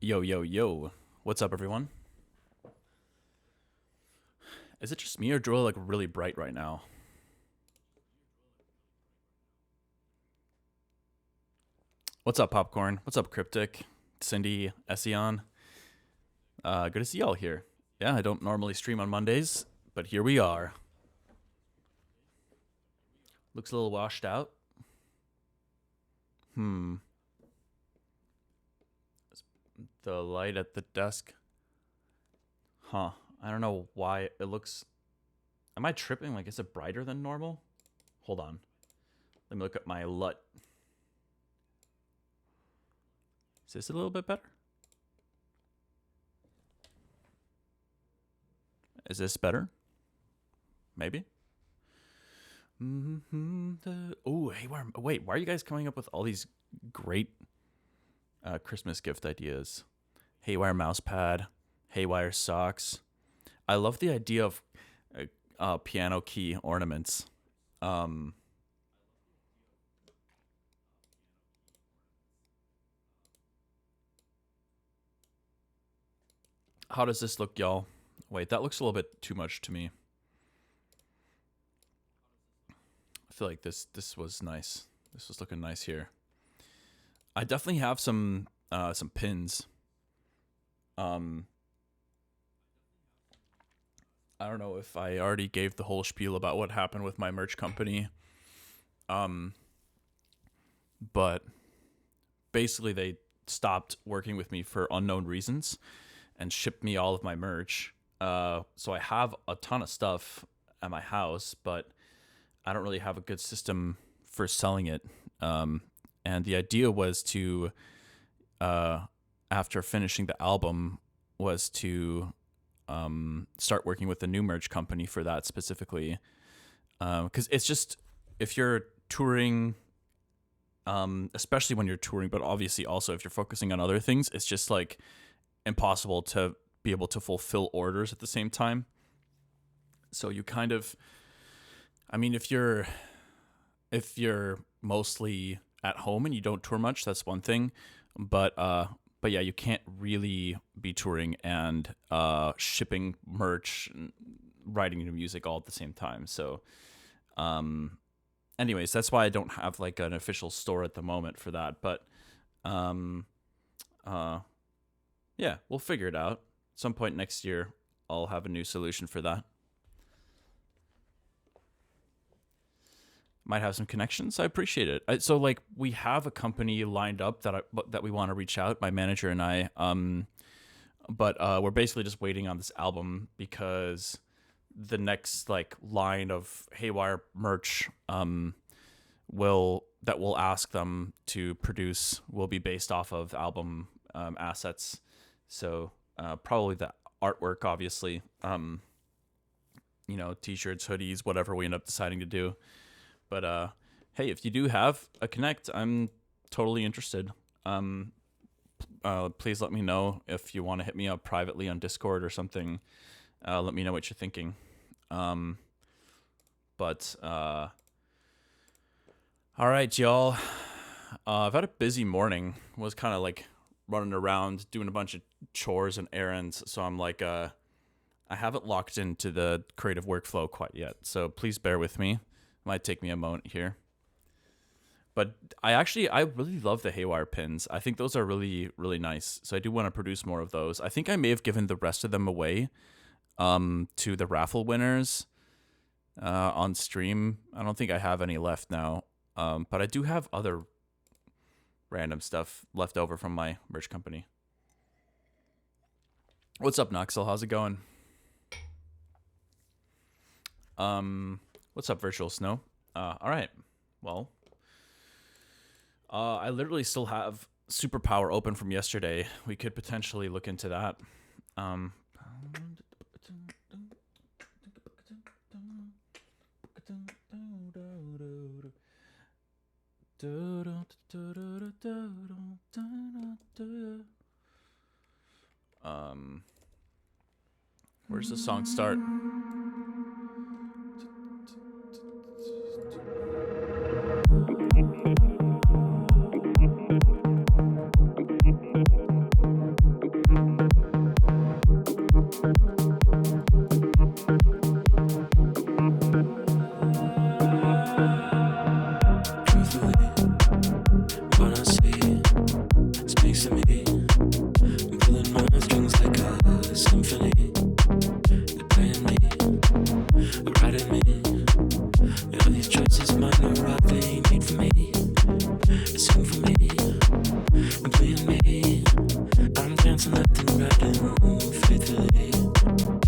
Yo, yo, yo. What's up, everyone? Is it just me or do I look really bright right now? What's up, Popcorn? What's up, Cryptic? Cindy, Ession? Good to see y'all here. Yeah, I don't normally stream on Mondays, but here we are. Looks a little washed out. The light at the desk. Huh. I don't know why it looks... Am I tripping? Like, is it brighter than normal? Hold on. Let me look at my LUT. Is this a little bit better? Is this better? Maybe. Oh, Haywyre. Wait, why are you guys coming up with all these great Christmas gift ideas? Haywyre mouse pad, Haywyre socks. I love the idea of piano key ornaments. How does this look, y'all? Wait, that looks a little bit too much to me. I feel like this was nice. This was looking nice here. I definitely have some pins. I don't know if I already gave the whole spiel about what happened with my merch company. But basically they stopped working with me for unknown reasons and shipped me all of my merch. So I have a ton of stuff at my house, but I don't really have a good system for selling it. And the idea was to, after finishing the album, was to start working with a new merch company for that specifically. Because it's just, if you're touring, especially when you're touring, but obviously also if you're focusing on other things, it's just like impossible to be able to fulfill orders at the same time. So you kind of, I mean, if you're mostly at home and you don't tour much, that's one thing. But yeah, you can't really be touring and shipping merch, and writing new music all at the same time. So, anyways, that's why I don't have like an official store at the moment for that. But, yeah, we'll figure it out. At some point next year, I'll have a new solution for that. Might have some connections. I appreciate it. So like we have a company lined up that we want to reach out, my manager and I. But we're basically just waiting on this album because the next like line of Haywyre merch we'll ask them to produce will be based off of album assets. So probably the artwork, obviously. T-shirts, hoodies, whatever we end up deciding to do. But hey, if you do have a connect, I'm totally interested. Please let me know if you want to hit me up privately on Discord or something. Let me know what you're thinking. All right, y'all. I've had a busy morning. Was kind of like running around doing a bunch of chores and errands. So I'm like, I haven't locked into the creative workflow quite yet. So please bear with me. Might take me a moment here. But I really love the Haywyre pins. I think those are really, really nice. So I do want to produce more of those. I think I may have given the rest of them away to the raffle winners on stream. I don't think I have any left now. But I do have other random stuff left over from my merch company. What's up, Noxel? How's it going? What's up, Virtual Snow? All right. Well, I literally still have Superpower open from yesterday. We could potentially look into that. Where's the song start? me. I'm pulling my strings like a symphony. They're playing me, or riding me. And all these choices mine are all they need for me. They sing for me, and playing me. I'm dancing left and right and faithfully.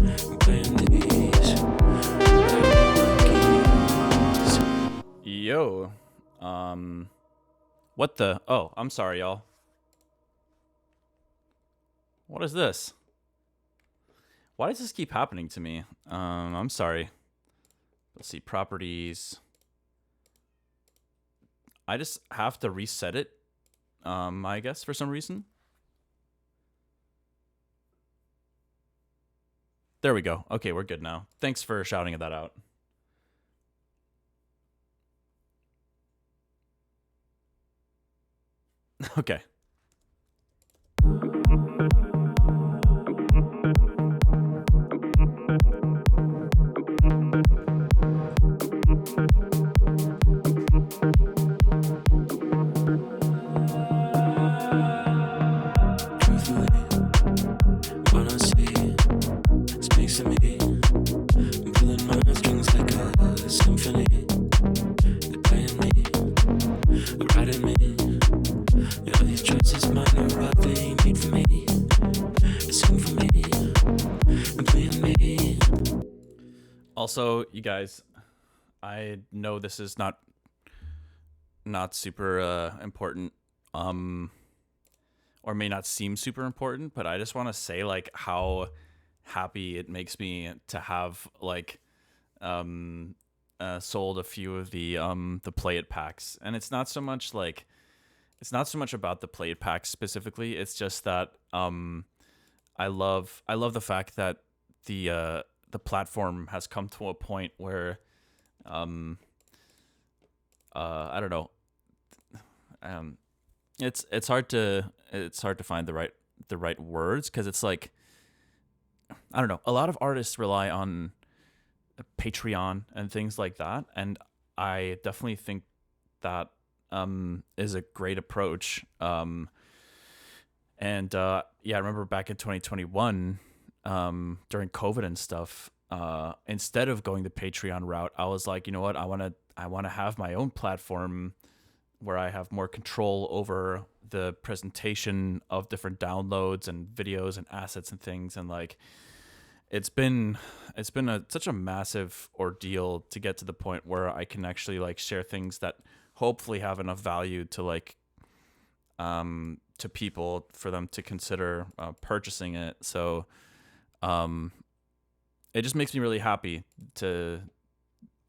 I'm playing these keys. Yo. What the? Oh, I'm sorry, y'all. What is this? Why does this keep happening to me? I'm sorry. Let's see, properties. I just have to reset it, I guess, for some reason. There we go. Okay, we're good now. Thanks for shouting that out. Okay. Truthfully, what I see speaks to me. I'm pulling my strings like a symphony. They're playing me, or riding me. And all these choices mine are all they need for me. They sing for me, and playing me. Also, you guys, I know this is not super important, or may not seem super important, but I just want to say like how happy it makes me to have like sold a few of the Play It packs, and it's not so much about the Play It packs specifically. It's just that I love the fact that the platform has come to a point where I don't know. It's hard to find the right words, because it's like, I don't know. A lot of artists rely on Patreon and things like that, and I definitely think that is a great approach. And yeah, I remember back in 2021, during COVID and stuff. Instead of going the Patreon route, I was like, you know what, I want to have my own platform where I have more control over the presentation of different downloads and videos and assets and things. And like, it's been such a massive ordeal to get to the point where I can actually like share things that hopefully have enough value to like to people for them to consider purchasing it. So it just makes me really happy to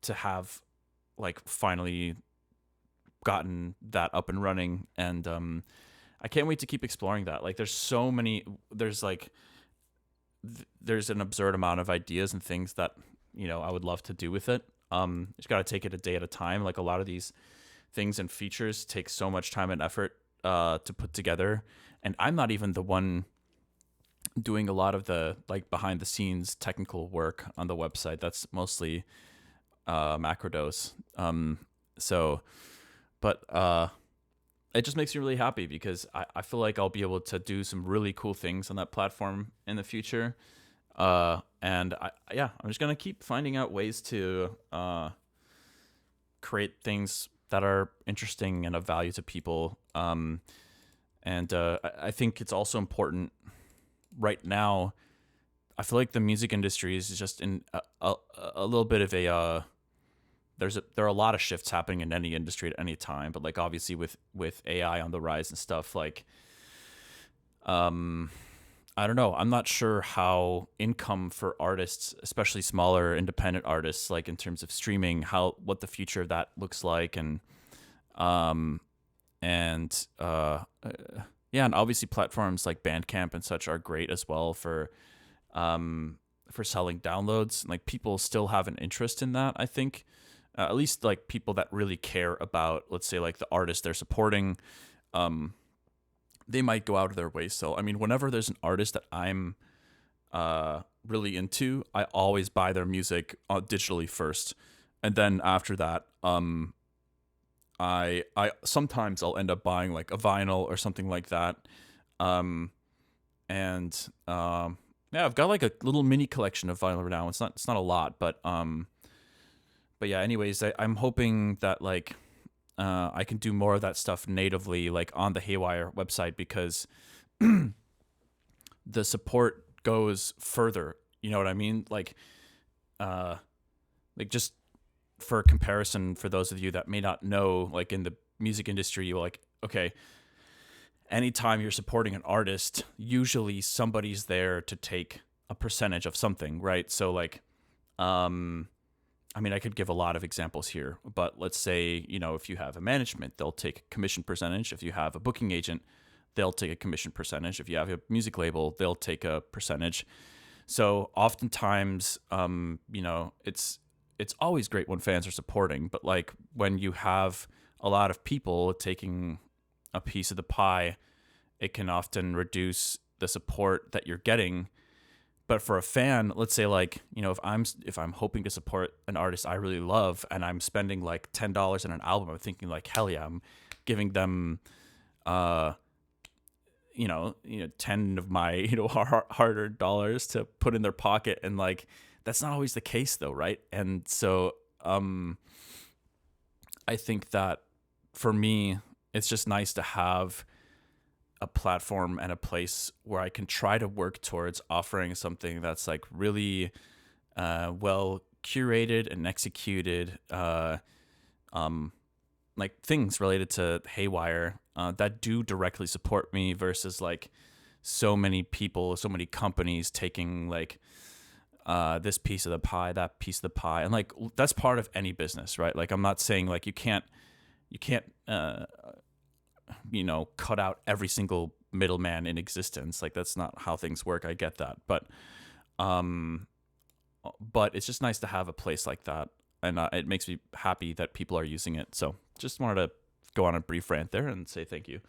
have like finally gotten that up and running, and I can't wait to keep exploring that. Like, there's an absurd amount of ideas and things that, you know, I would love to do with it. Just got to take it a day at a time. Like, a lot of these things and features take so much time and effort to put together, and I'm not even the one doing a lot of the like behind the scenes technical work on the website. That's mostly Macrodose. But it just makes me really happy, because I feel like I'll be able to do some really cool things on that platform in the future. And I'm just going to keep finding out ways to create things that are interesting and of value to people. And I think it's also important right now. I feel like the music industry is just in a little bit of a there are a lot of shifts happening in any industry at any time, but like obviously with AI on the rise and stuff, like I don't know, I'm not sure how income for artists, especially smaller independent artists, like in terms of streaming, what the future of that looks like. And and obviously platforms like Bandcamp and such are great as well for selling downloads. Like, people still have an interest in that, I think. At least like people that really care about, let's say, like the artist they're supporting, they might go out of their way. So, I mean, whenever there's an artist that I'm really into, I always buy their music digitally first, and then after that, I sometimes I'll end up buying like a vinyl or something like that. And yeah, I've got like a little mini collection of vinyl now. It's not a lot, but yeah. Anyways, I'm hoping that like I can do more of that stuff natively, like on the Haywyre website, because the support goes further. You know what I mean? Like just for comparison, for those of you that may not know, like in the music industry, you're like, okay, anytime you're supporting an artist, usually somebody's there to take a percentage of something, right? So like, I mean, I could give a lot of examples here, but let's say, you know, if you have a management, they'll take a commission percentage. If you have a booking agent, they'll take a commission percentage. If you have a music label, they'll take a percentage. So oftentimes, you know, it's always great when fans are supporting, but like when you have a lot of people taking a piece of the pie, it can often reduce the support that you're getting. But for a fan, let's say like, you know, if I'm hoping to support an artist I really love and I'm spending like $10 on an album, I'm thinking like, hell yeah, I'm giving them, you know, 10 of my, you know, hard-earned dollars to put in their pocket. And like, that's not always the case though, right? And so I think that for me, it's just nice to have a platform and a place where I can try to work towards offering something that's like really well curated and executed, like things related to Haywyre that do directly support me, versus like so many people, so many companies taking like this piece of the pie, that piece of the pie. And like, that's part of any business, right? Like, I'm not saying like you can't you know, cut out every single middleman in existence. Like, that's not how things work. I get that. But it's just nice to have a place like that. And it makes me happy that people are using it. So just wanted to go on a brief rant there and say thank you.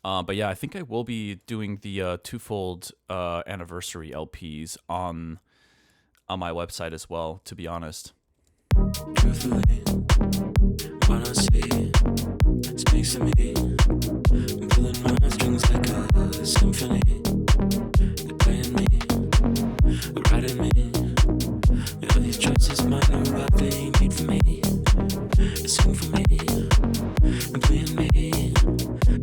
But yeah, I think I will be doing the twofold anniversary LPs on my website as well, to be honest. Truthfully, what I see speaks to me. I'm pulling my strings like a symphony. They're playing me, writing me. All these choices mine are what they need for me. They sing for me, and playing me.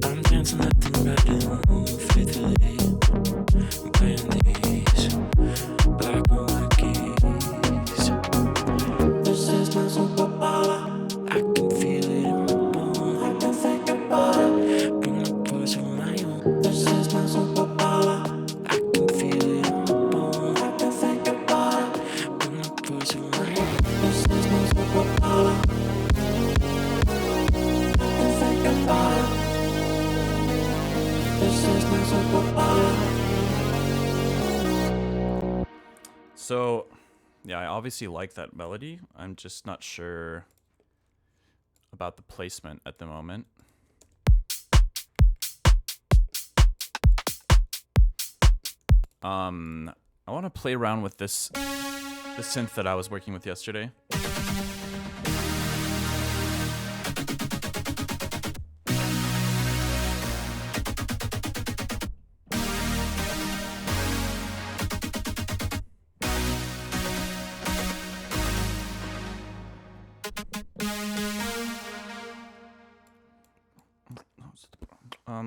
I'm dancing left and right and faithfully. I'm playing these black and white keys. This is my superpower. I can feel it in my bones. I can think about it. Bring my voice of my own. This is my superpower. I can feel it in my bones. I can think about it. Bring my voice of my own. This is my superpower. I can think about it. This is my superpower. So, yeah, I obviously like that melody. I'm just not sure about the placement at the moment. I want to play around with this synth that I was working with yesterday.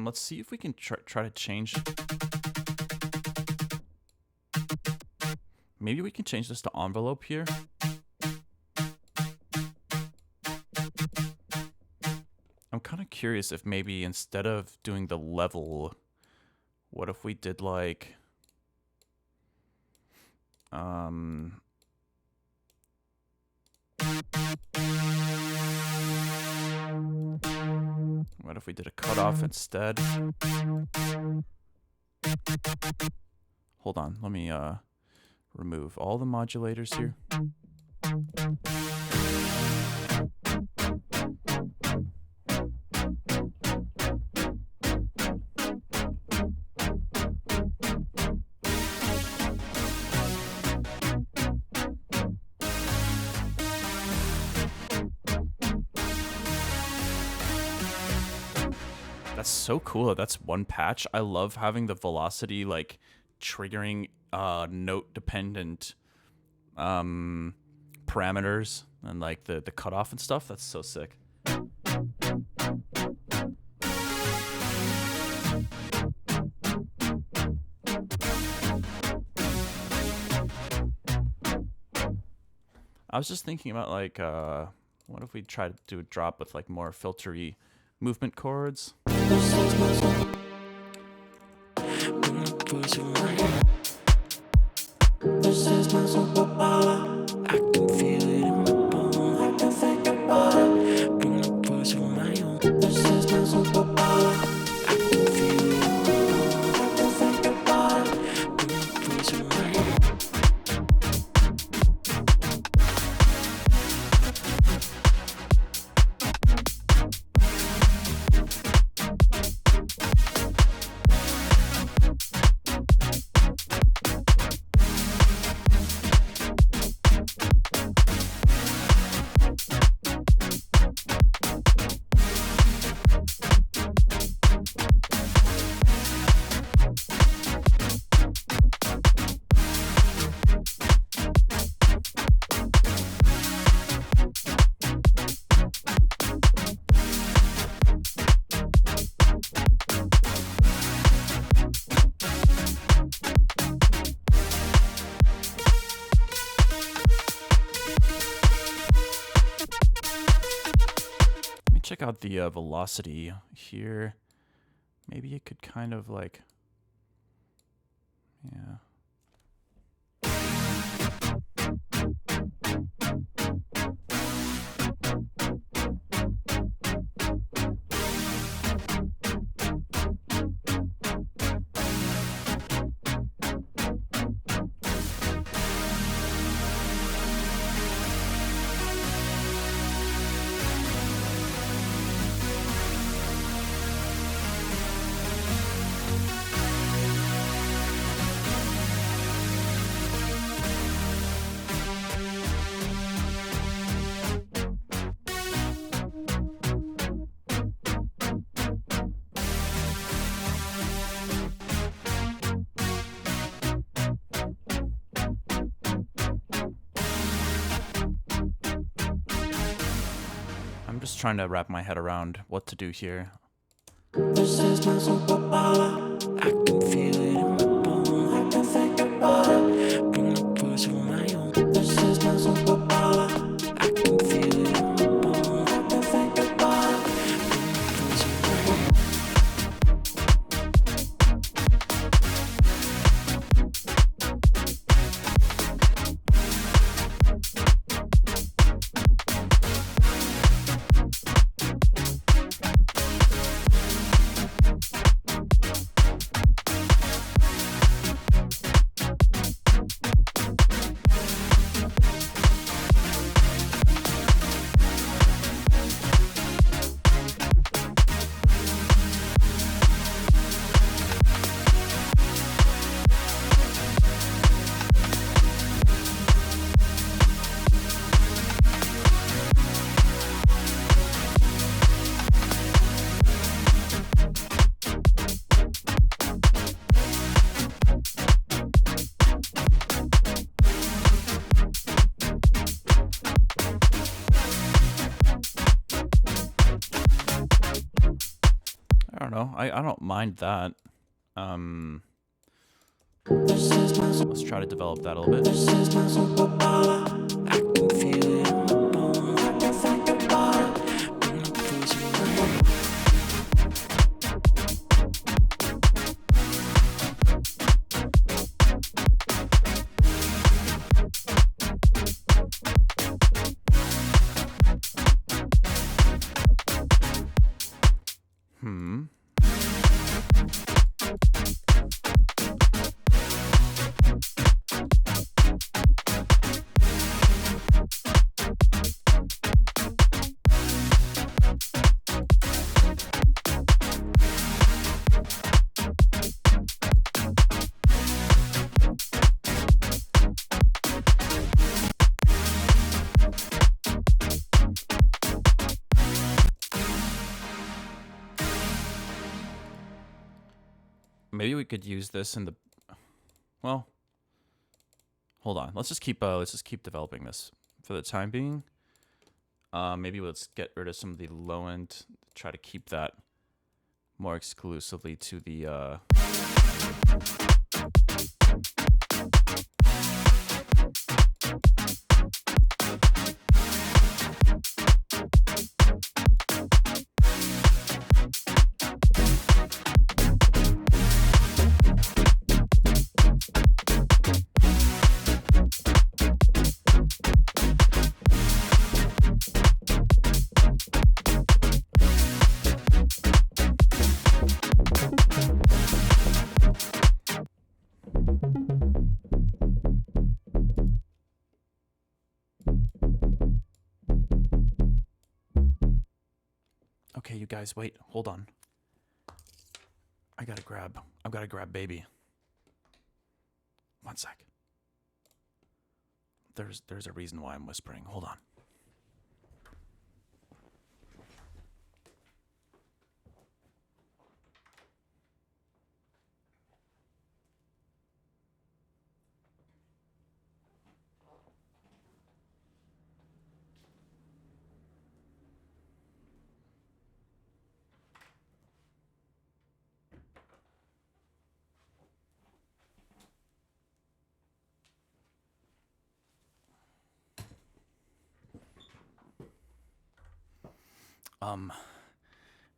Let's see if we can try to change. Maybe we can change this to envelope here. I'm kind of curious if maybe instead of doing the level, what if we did like what if we did a cutoff instead? Hold on, let me remove all the modulators here. That's so cool. That's one patch. I love having the velocity like triggering note dependent parameters and like the cutoff and stuff. That's so sick. I was just thinking about like what if we try to do a drop with like more filtery movement chords? This is my superpower. I can feel it in my bones. I can think about it. Bring the voice of my own. This is my superpower. I can feel it in my bones. I can think about it. Bring the voice of my own. Check out the velocity here. Maybe it could kind of like, yeah. I'm just trying to wrap my head around what to do here. This is my superpower. I can feel it in my bones. I can think about it. Bring the voice of my own. This is my superpower. I can feel it in my bones. I can think about it. Bring the voice of my own. I don't know. I don't mind that. Let's try to develop that a little bit. This is my superpower. I can feel it in my bones. I can think about it. Bring the voice of my own. Maybe we could use this in the. Well, hold on. Let's just keep developing this for the time being. Maybe let's get rid of some of the low end. Try to keep that more exclusively to the. Okay, you guys, wait, hold on. I've got to grab baby. One sec. There's a reason why I'm whispering. Hold on.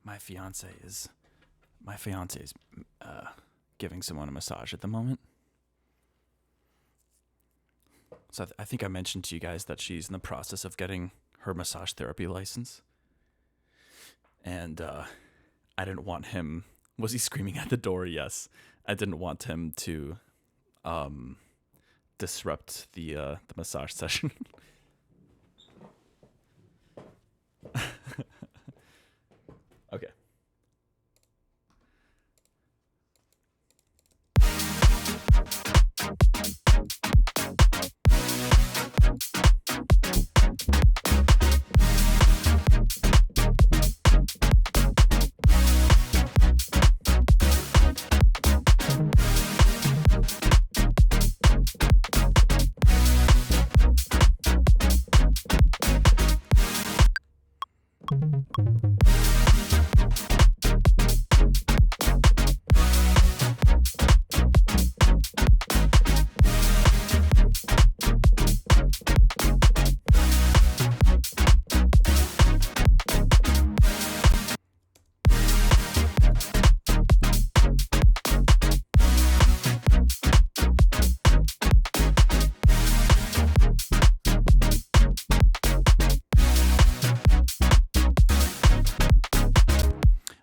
My fiance is giving someone a massage at the moment. So I think I mentioned to you guys that she's in the process of getting her massage therapy license. And I didn't want him. Was he screaming at the door? Yes. I didn't want him to disrupt the massage session. Okay.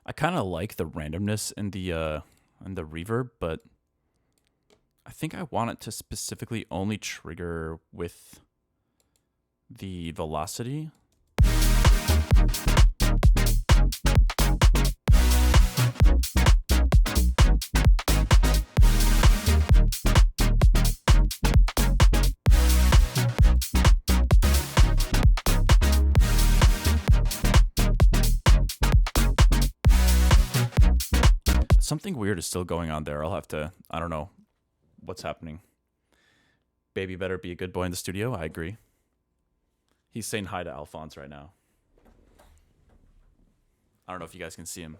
I kind of like the randomness in the reverb, but I think I want it to specifically only trigger with the velocity. Something weird is still going on there. I don't know what's happening. Baby better be a good boy in the studio. I agree. He's saying hi to Alphonse right now. I don't know if you guys can see him.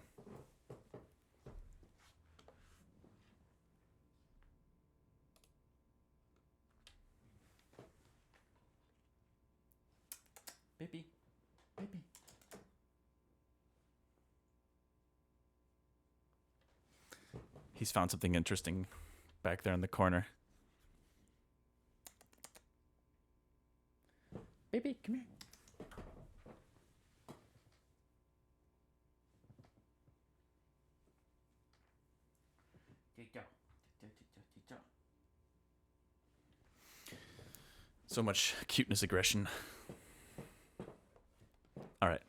Baby. Baby. He's found something interesting back there in the corner. Baby, come here. So much cuteness, aggression. All right.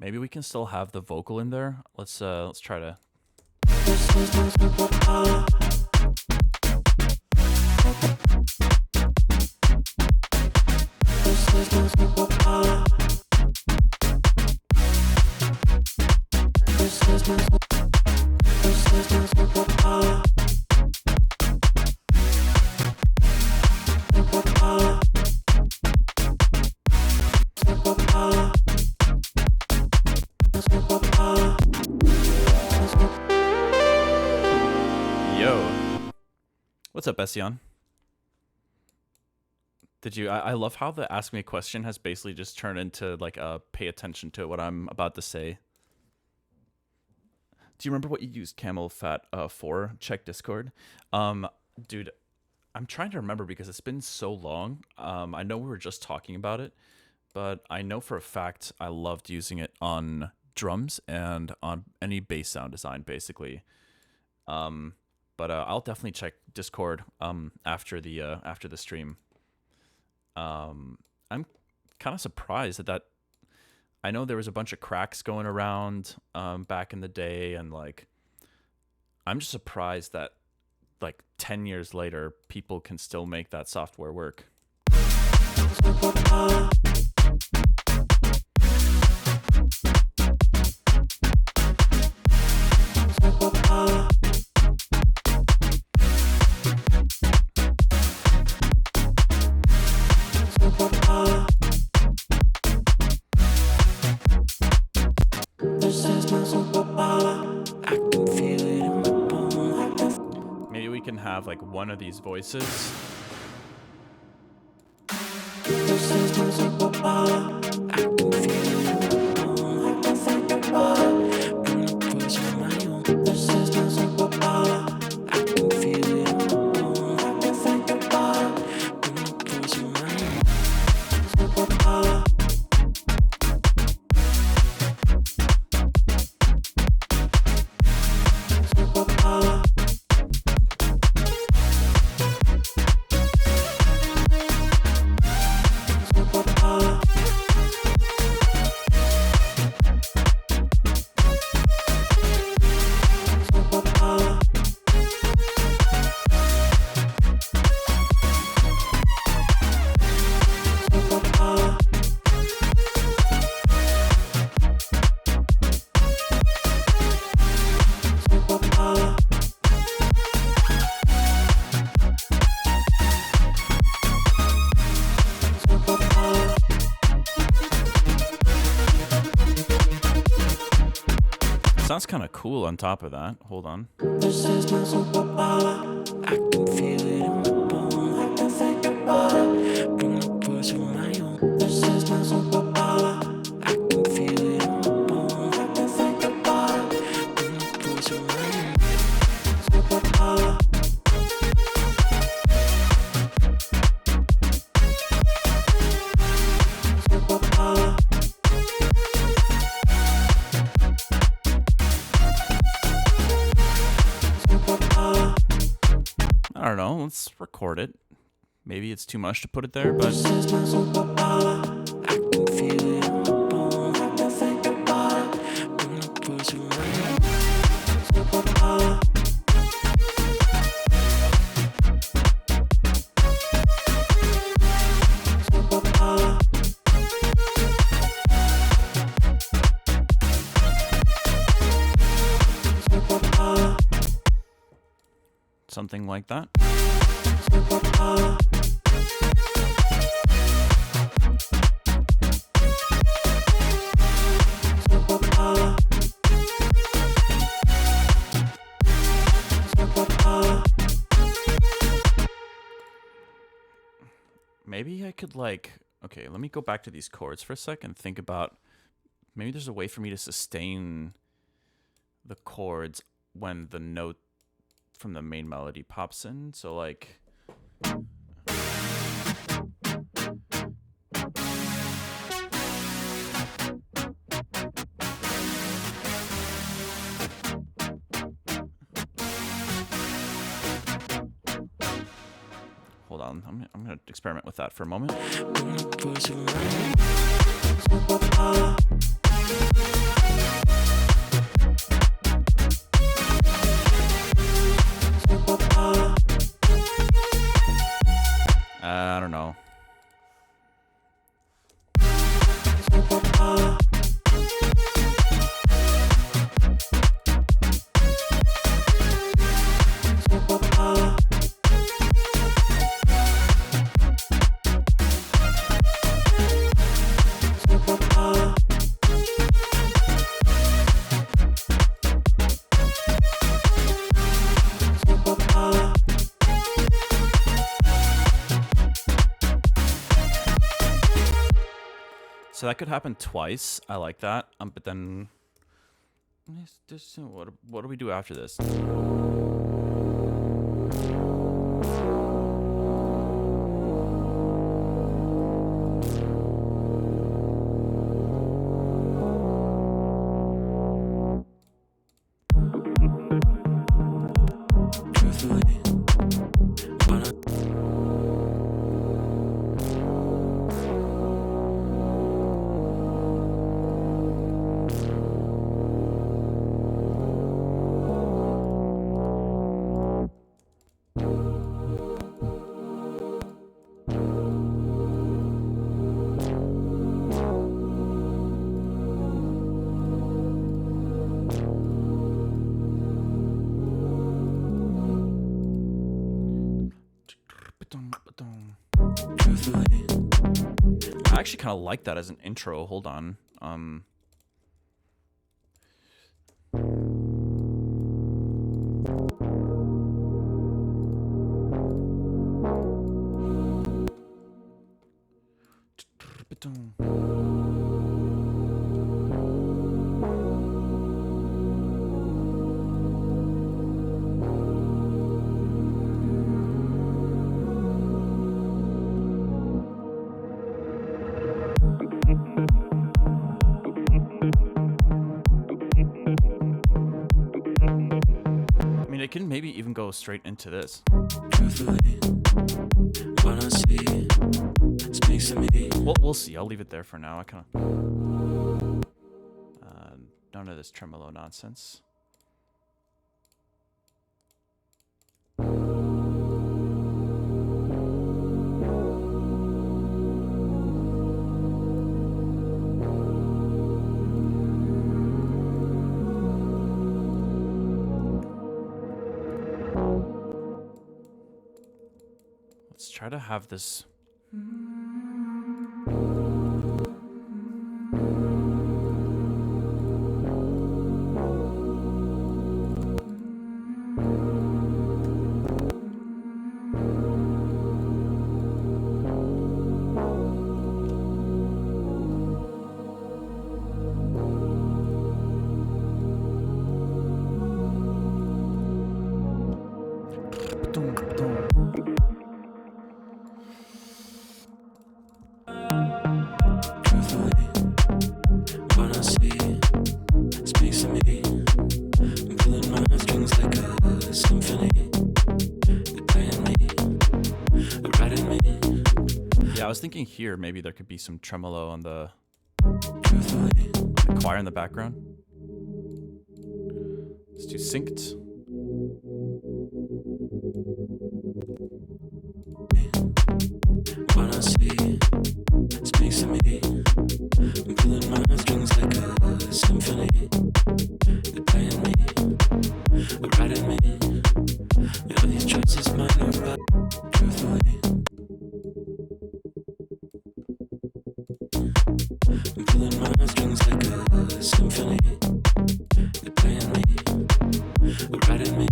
Maybe we can still have the vocal in there. Let's try to. This is my superpower. This is my superpower. This is my superpower. Superpower. Superpower. Superpower. Yo, what's up, Ession? Did you? I love how the ask me a question has basically just turned into like a pay attention to what I'm about to say. Do you remember what you used camel fat for? Check Discord. Dude, I'm trying to remember because it's been so long. I know we were just talking about it, but I know for a fact I loved using it on drums and on any bass sound design, basically. But I'll definitely check Discord after the stream. I'm kind of surprised that I know there was a bunch of cracks going around back in the day, and like I'm just surprised that like 10 years later people can still make that software work. Maybe we can have like one of these voices. This is my superpower. I can feel it in my bone, like I think about it. Bring the poison my own. This is my superpower. I can feel it in my bone, like I think about it. Bring the poison my own. Superpower. Superpower. Sounds kind of cool on top of that. Hold on. This is my superpower. I can feel it in my bone, like I think about it. Bring the poison my own. This is my superpower. I can feel it in my bone, like I think about it. Bring the poison my own. Superpower. Superpower. I don't know. Let's record it. Maybe it's too much to put it there, but This is my superpower. I can feel it in my bone, like I think about it. Bring the poison my own. Superpower. Superpower. Superpower. something like that. Superpower. Superpower. Superpower. Maybe I could okay, let me go back to these chords for a sec and think about maybe there's a way for me to sustain the chords when the note from the main melody pops in. So hold on, I'm gonna experiment with that for a moment. Superpower. I don't know. So that could happen twice. I like that. But then, what do we do after this? I actually kind of like that as an intro. Hold on. I mean, it can maybe even go straight into this. Well, we'll see. I'll leave it there for now. I kind of none of this tremolo nonsense. Let's try to have this. Yeah, I was thinking here maybe there could be some tremolo on the choir in the background. Let's do synced. When I see it speaks to me, I'm pulling my strings like a symphony. They're playing me, they're writing me. You know these choices might not right. Truthfully, I'm pulling my strings like a symphony. They're playing me, they're writing me.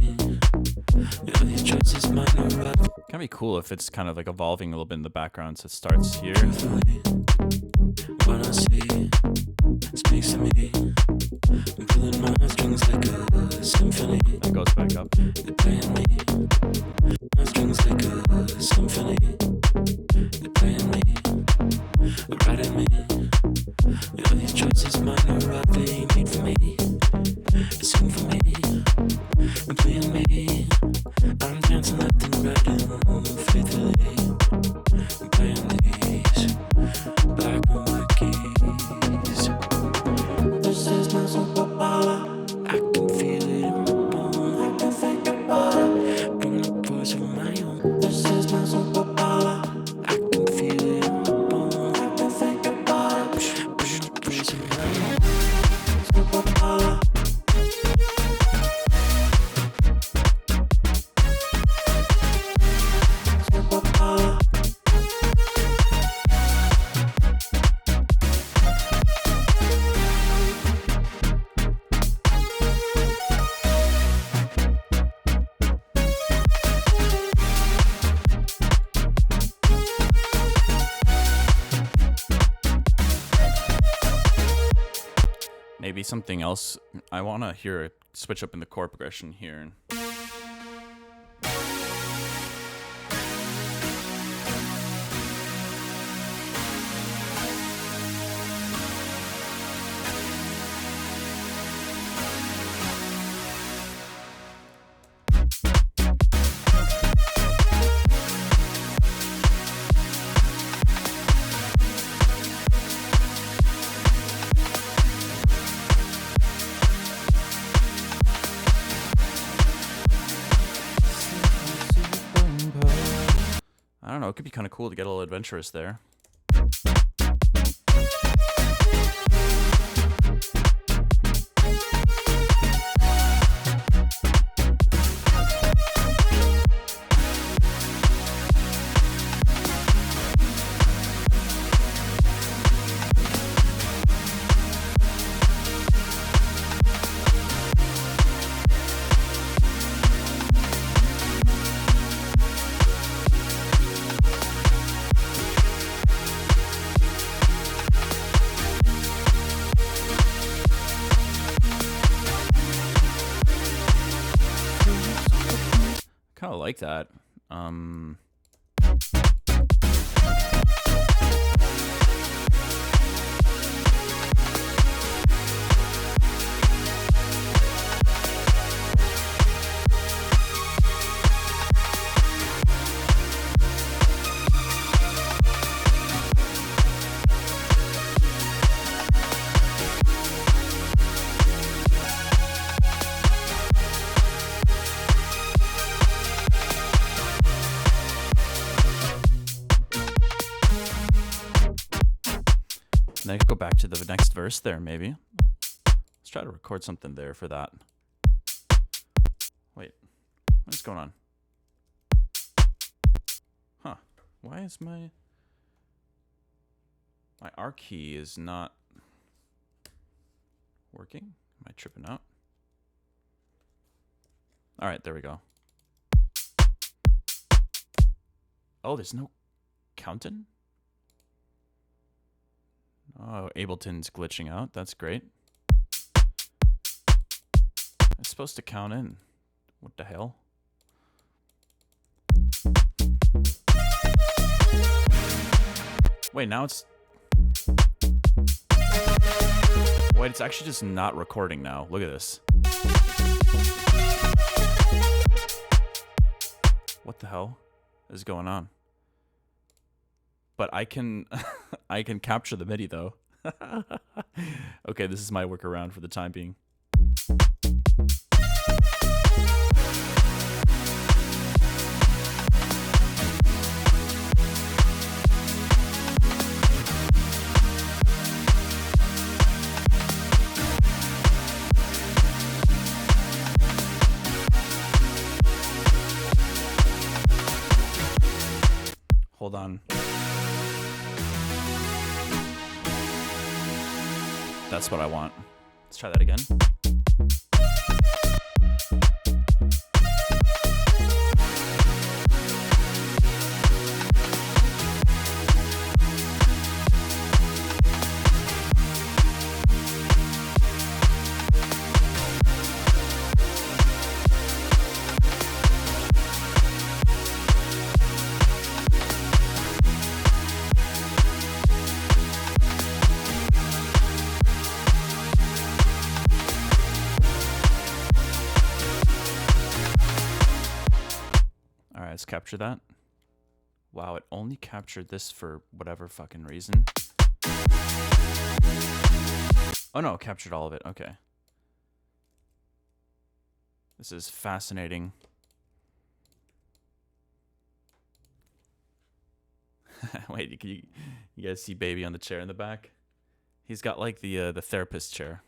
You know these choices might not right. Kind of be cool if it's kind of like evolving a little bit in the background. So it starts here. When I see it speaks to me, I'm pulling my strings like a symphony. It goes back up. They're playing me, my strings like a symphony. They're playing me, they're writing me. You know these choices might not right. They need for me, they sing for me, and playing me. I'm dancing left and right and faithfully playing these black and white keys. Maybe something else. I want to hear a switch up in the chord progression here. I don't know, it could be kind of cool to get a little adventurous there. Kind of like that. Then I could go back to the next verse there, maybe. Let's try to record something there for that. Wait, what's going on? Huh, why is my R key is not working? Am I tripping out? All right, there we go. Oh, there's no counting? Oh, Ableton's glitching out. That's great. It's supposed to count in. What the hell? Wait, now it's... Wait, it's actually just not recording now. Look at this. What the hell is going on? But I can I can capture the MIDI though. Okay, this is my workaround for the time being. Hold on. That's what I want. Let's try that again. Let's capture that. Wow, it only captured this for whatever fucking reason. Oh no, it captured all of it. Okay. This is fascinating. Wait, you guys see Baby on the chair in the back? He's got like the therapist chair.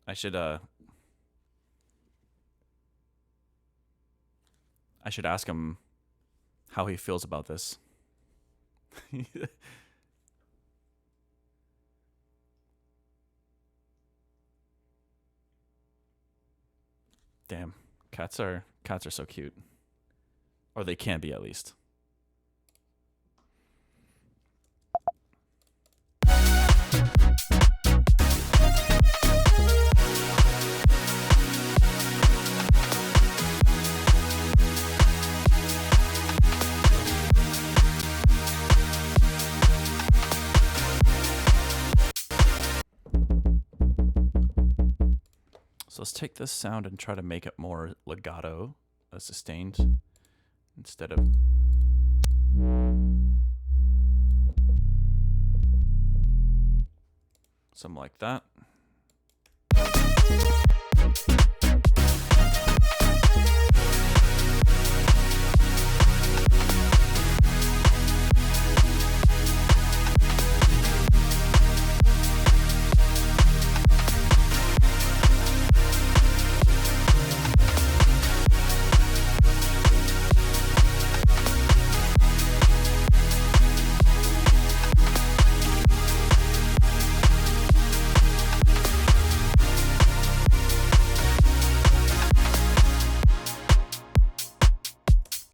I should ask him how he feels about this. Damn, cats are so cute. Or they can be, at least. take this sound and try to make it more legato, sustained, instead of... something like that.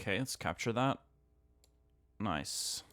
Okay, let's capture that. Nice.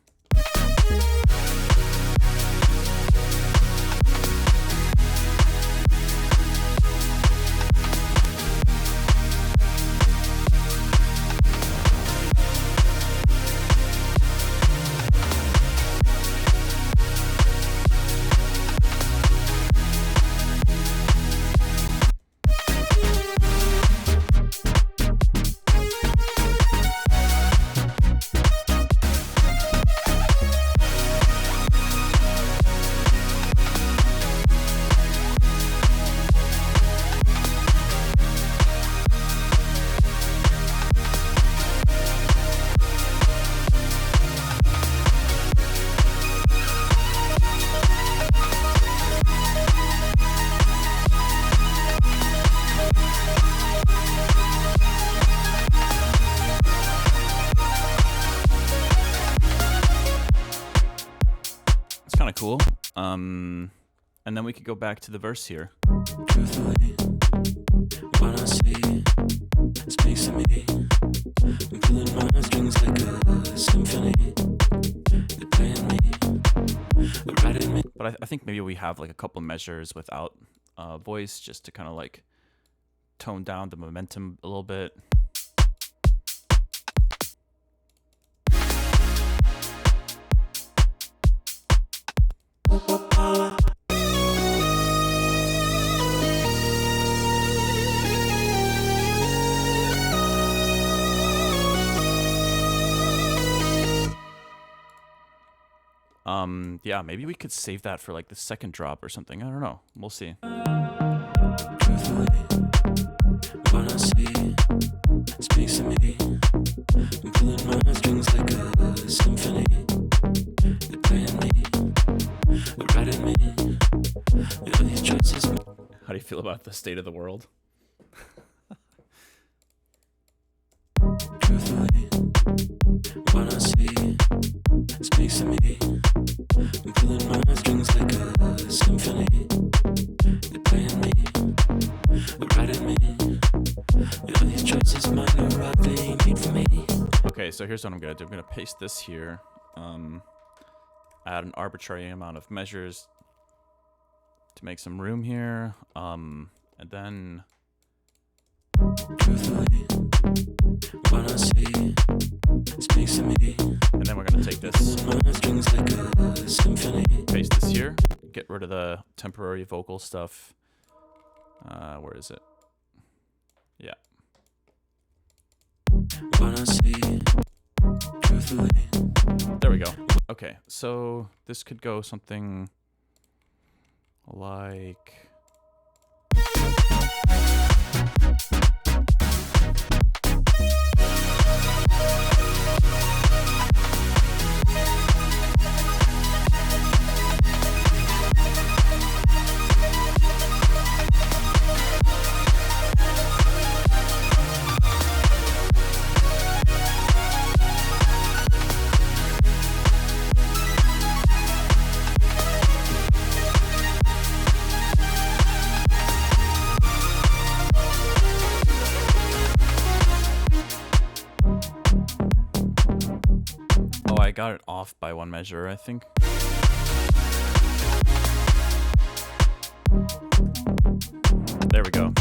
Kind of cool. And then we could go back to the verse here. Truthfully, what I see speaks to me. I'm pulling my strings like a symphony. They're playing me, writing me. But I think maybe we have like a couple measures without voice, just to kind of like tone down the momentum a little bit. Yeah, maybe we could save that for like the second drop or something. I don't know. We'll see. Truthfully, what I see speaks to me. I'm pulling my strings like a symphony. They're playing me, writing me. You know these choices. How do you feel about the state of the world? Truthfully, what I see speaks to me. I'm pulling my strings like a symphony. They're playing me, writing me. You know these choices might not right they need for me. Okay, so here's what I'm gonna do. I'm gonna paste this here. Add an arbitrary amount of measures to make some room here. And then Truthfully, what I see speaks to me. and then we're gonna take this, My strings like a symphony. paste this here, get rid of the temporary vocal stuff. Where is it? Yeah. What I see, truthfully. There we go. Okay, so this could go something like... I got it off by one measure, I think. There we go.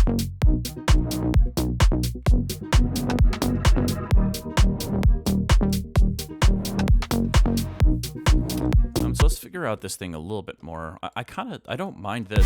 So let's figure out this thing a little bit more. I don't mind this.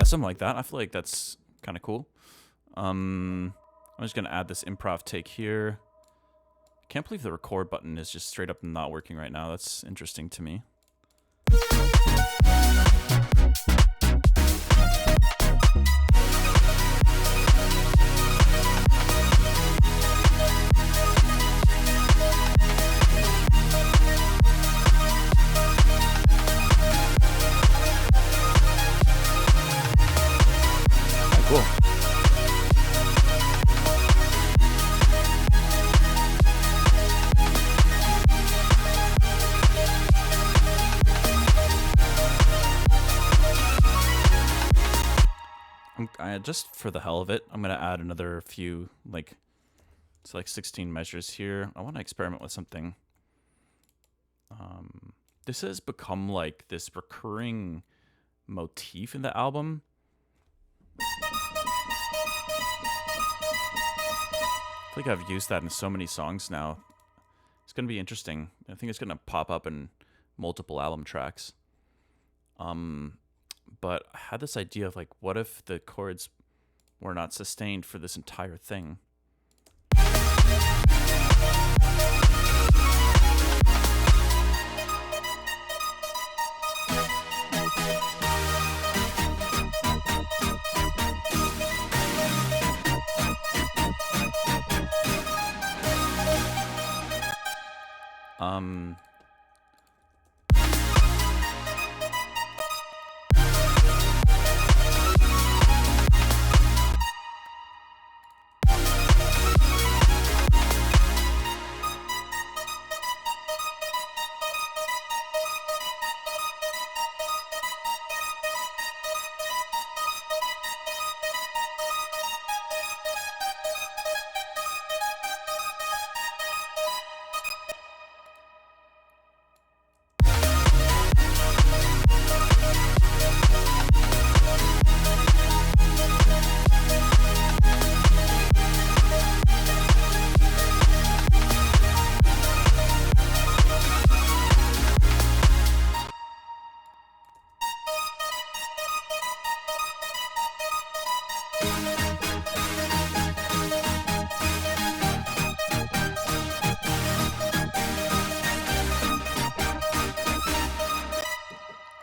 something like that. I feel like that's kind of cool. I'm just gonna add this improv take here. Can't believe the record button is just straight up not working right now. That's interesting to me. Cool. Just for the hell of it, I'm gonna add another few, like, it's like 16 measures here. I want to experiment with something. This has become like this recurring motif in the album. I feel like I've used that in so many songs now. It's gonna be interesting. I think it's gonna pop up in multiple album tracks. But I had this idea of like, what if the chords were not sustained for this entire thing?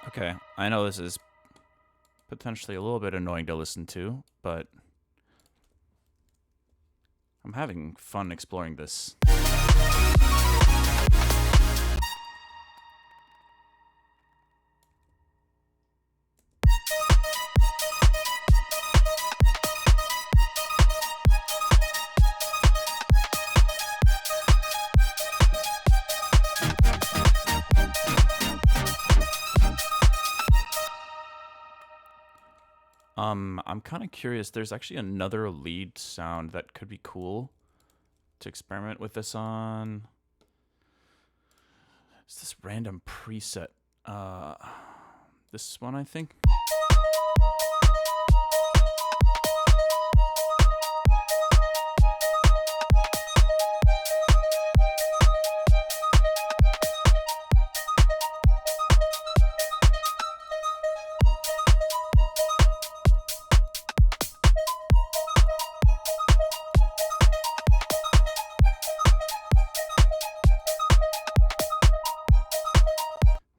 Okay, I know this is potentially a little bit annoying to listen to, but I'm having fun exploring this. I'm kind of curious. There's actually another lead sound that could be cool to experiment with this on. It's this random preset. This one, I think.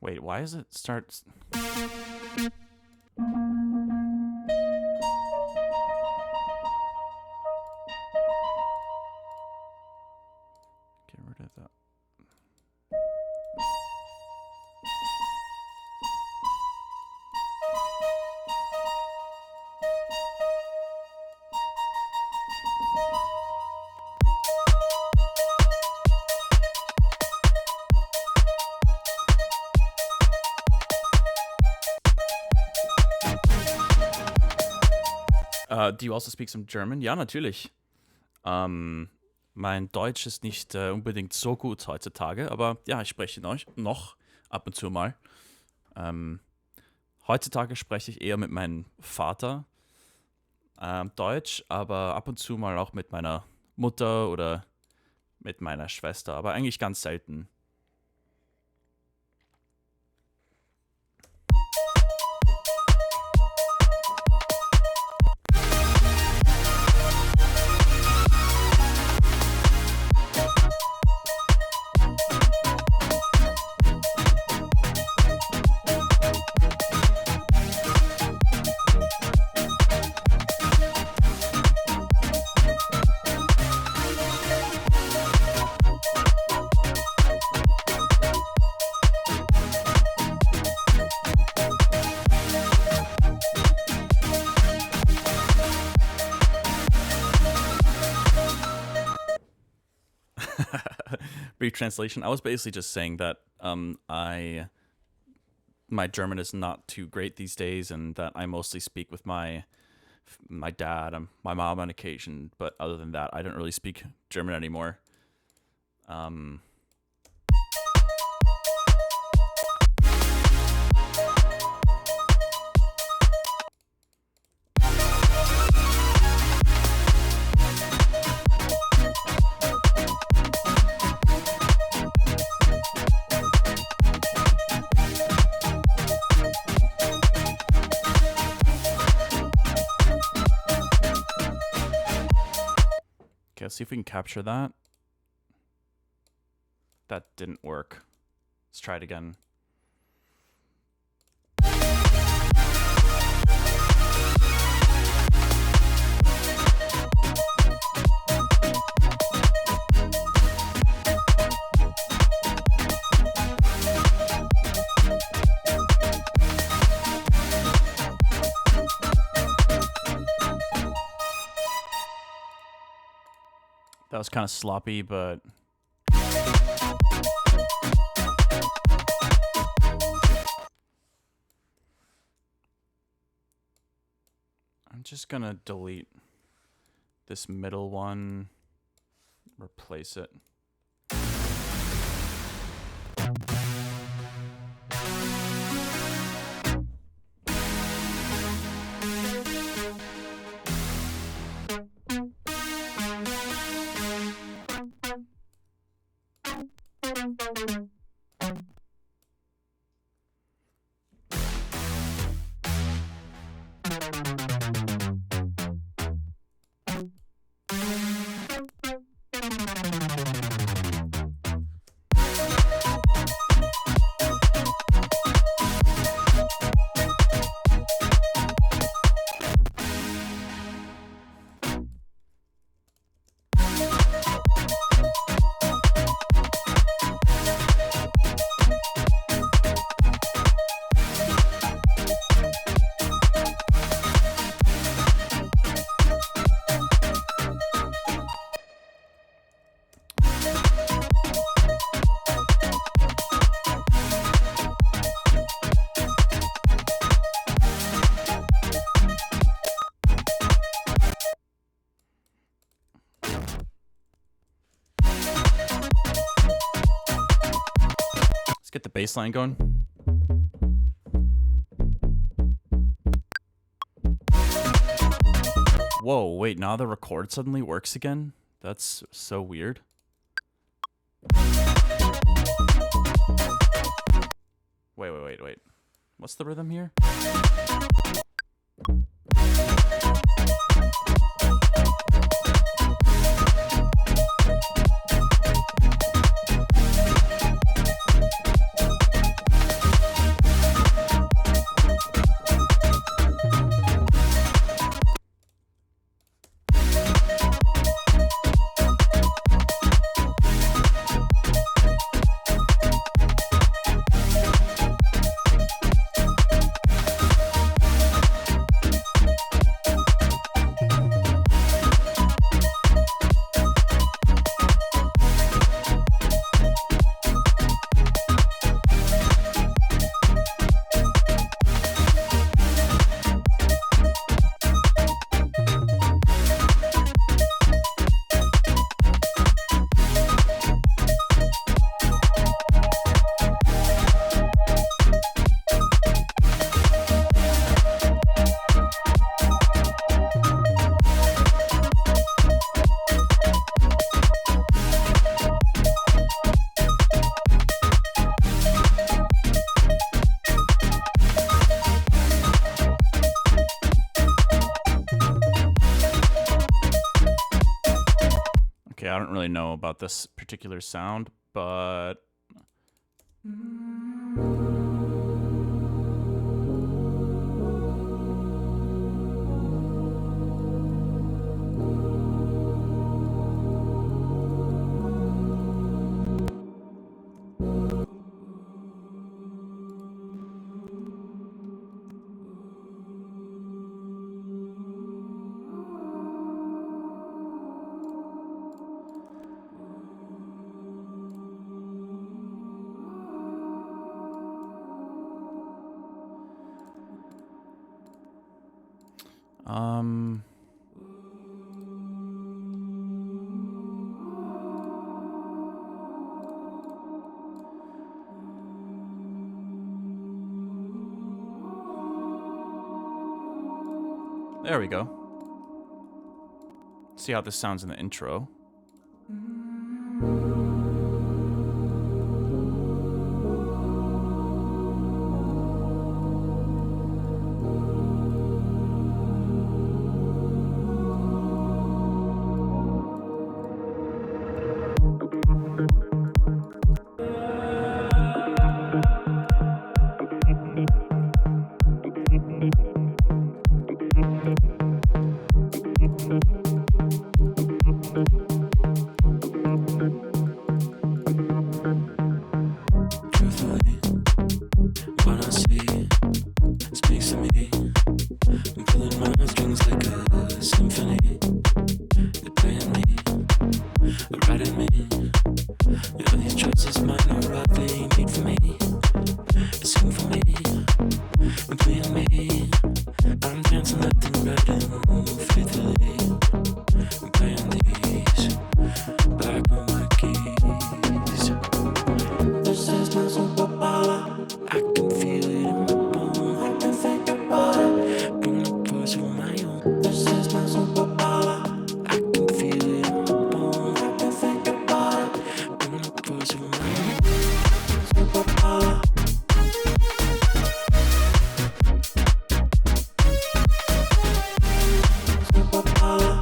Wait, why does it start? Get rid of that. Do you also speak some German? Ja, natürlich. Mein Deutsch ist nicht unbedingt so gut heutzutage, aber ja, ich spreche noch ab und zu mal. Heutzutage spreche ich eher mit meinem Vater Deutsch, aber ab und zu mal auch mit meiner Mutter oder mit meiner Schwester, aber eigentlich ganz selten. Brief translation. I was basically just saying that my German is not too great these days, and that I mostly speak with my dad and my mom on occasion. But other than that, I don't really speak German anymore. Okay, let's see if we can capture that. That didn't work. Let's try it again. That was kind of sloppy, but I'm just gonna delete this middle one, replace it. Get the bass line going. Whoa, wait, now the record suddenly works again? That's so weird. Wait. What's the rhythm here? Okay, I don't really know about this particular sound, but Um. There we go. See how this sounds in the intro. Truthfully, what I see speaks to me. I'm pulling my strings like a symphony. They're playing me, they're writing me. You know these choices might not rock, they ain't made for me. They sing for me, and playing me. I'm dancing left and right and faithfully. I'm playing these black and white keys. This is my superpower. I can feel it in my bones. I can think about it. Bring the force of my own. This is my superpower. I can feel it in my bones. I can think about it. Bring the force of my own. Superpower. Superpower.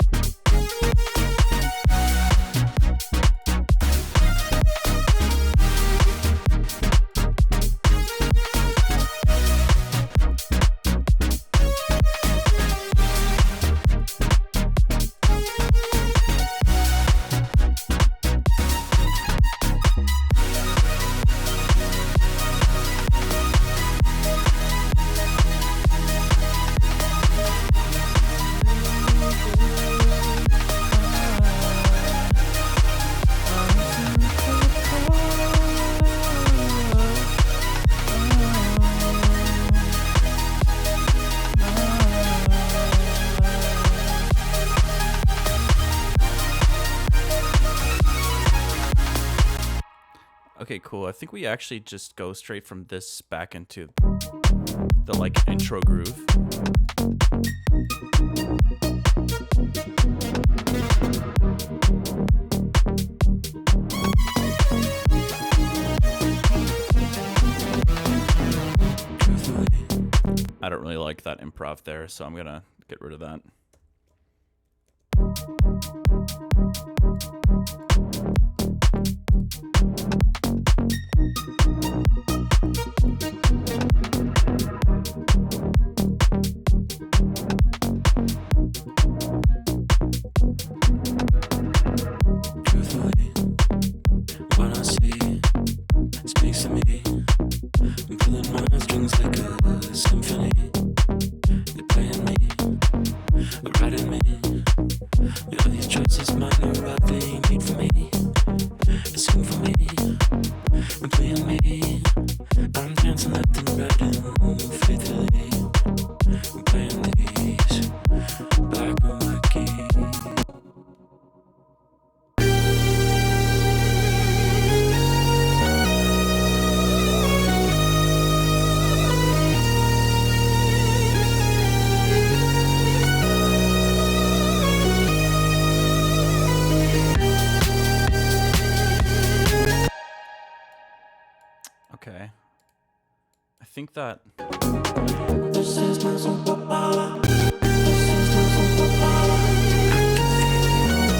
Okay, cool. I think we actually just go straight from this back into the like intro groove. I don't really like that improv there, so I'm gonna get rid of that. Truthfully, what I see speaks to me. I'm pulling my strings like a symphony. They're playing me, they're writing me. You know these choices might not rock, they ain't made for me. They sing for me, and playing me. I'm dancing left and right and faithfully. I'm playing these black and white keys. Okay. I think that This is my superpower. This is my superpower. I can feel it.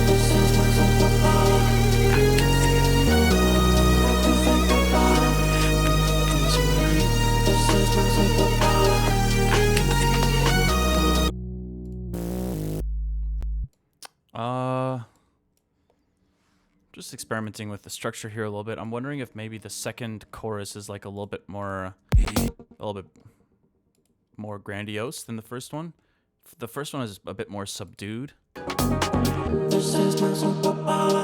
This is my superpower. I can feel it. I can think about it. This is my superpower. I can feel it. just experimenting with the structure here a little bit. I'm wondering if maybe the second chorus is like a little bit more grandiose than the first one. The first one is a bit more subdued. This is my superpower.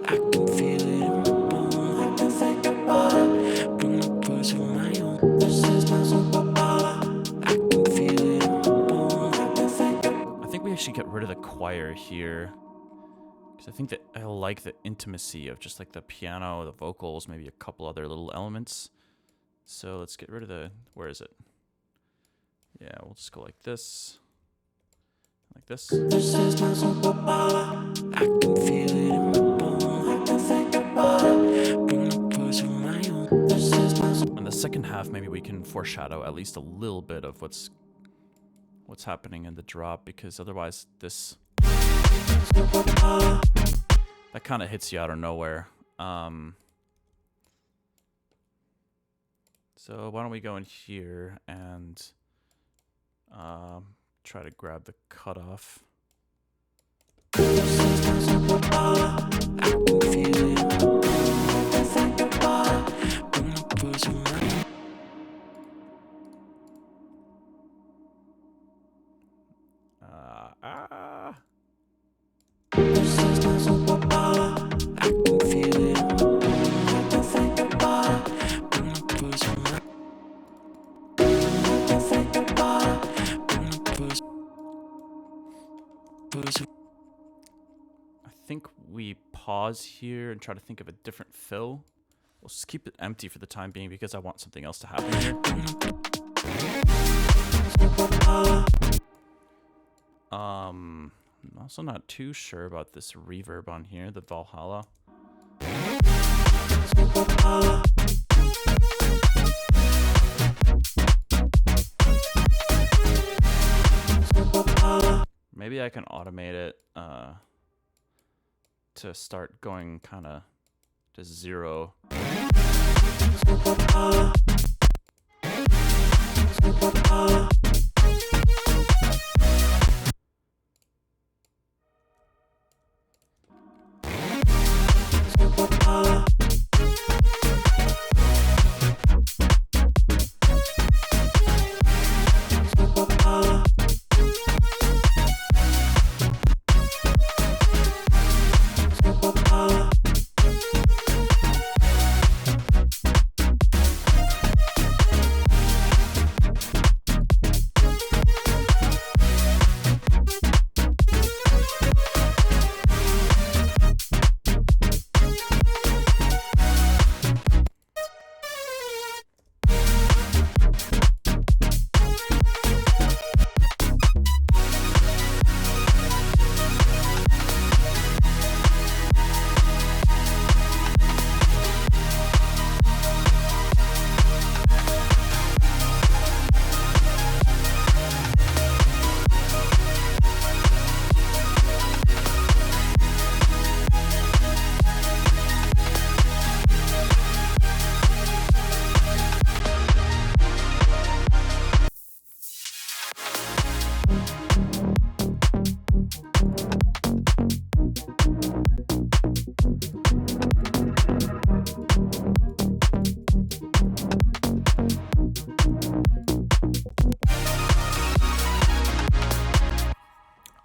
I can feel it in my bones. I can think about it. Bring the birds of my own. This is my superpower. I can feel it in my bones. I can think about I think we actually get rid of the choir here. Because I think that I like the intimacy of just like the piano, the vocals, maybe a couple other little elements. So let's get rid of the, where is it? Yeah, we'll just go like this. Like this. This is my superpower. I can feel it in my bones. I can think about it. Bring the birds of my own. This is my On the second half, maybe we can foreshadow at least a little bit of what's happening in the drop, because otherwise this superpower. that kind of hits you out of nowhere. So why don't we go in here and try to grab the cutoff. This is my superpower. I can feel it. I can think about it. Bring the birds of my own. This is my superpower. I can feel it. I can think about it. Bring the birds of my own. I can think about it. Bring the birds of I think we pause here and try to think of a different fill. We'll just keep it empty for the time being because I want something else to happen here. I'm also not too sure about this reverb on here, the Valhalla. Maybe I can automate it to start going kind of to 0.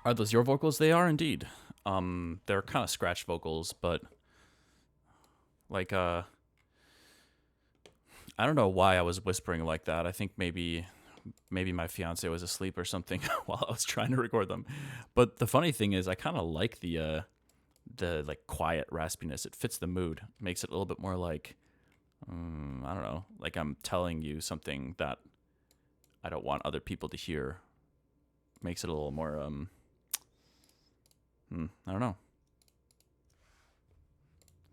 Are those your vocals? They are indeed. They're kind of scratch vocals, but like I don't know why I was whispering like that. I think maybe my fiance was asleep or something while I was trying to record them. But the funny thing is, I kind of like the like quiet raspiness. It fits the mood. Makes it a little bit more like I don't know, like I'm telling you something that I don't want other people to hear. Makes it a little more I don't know.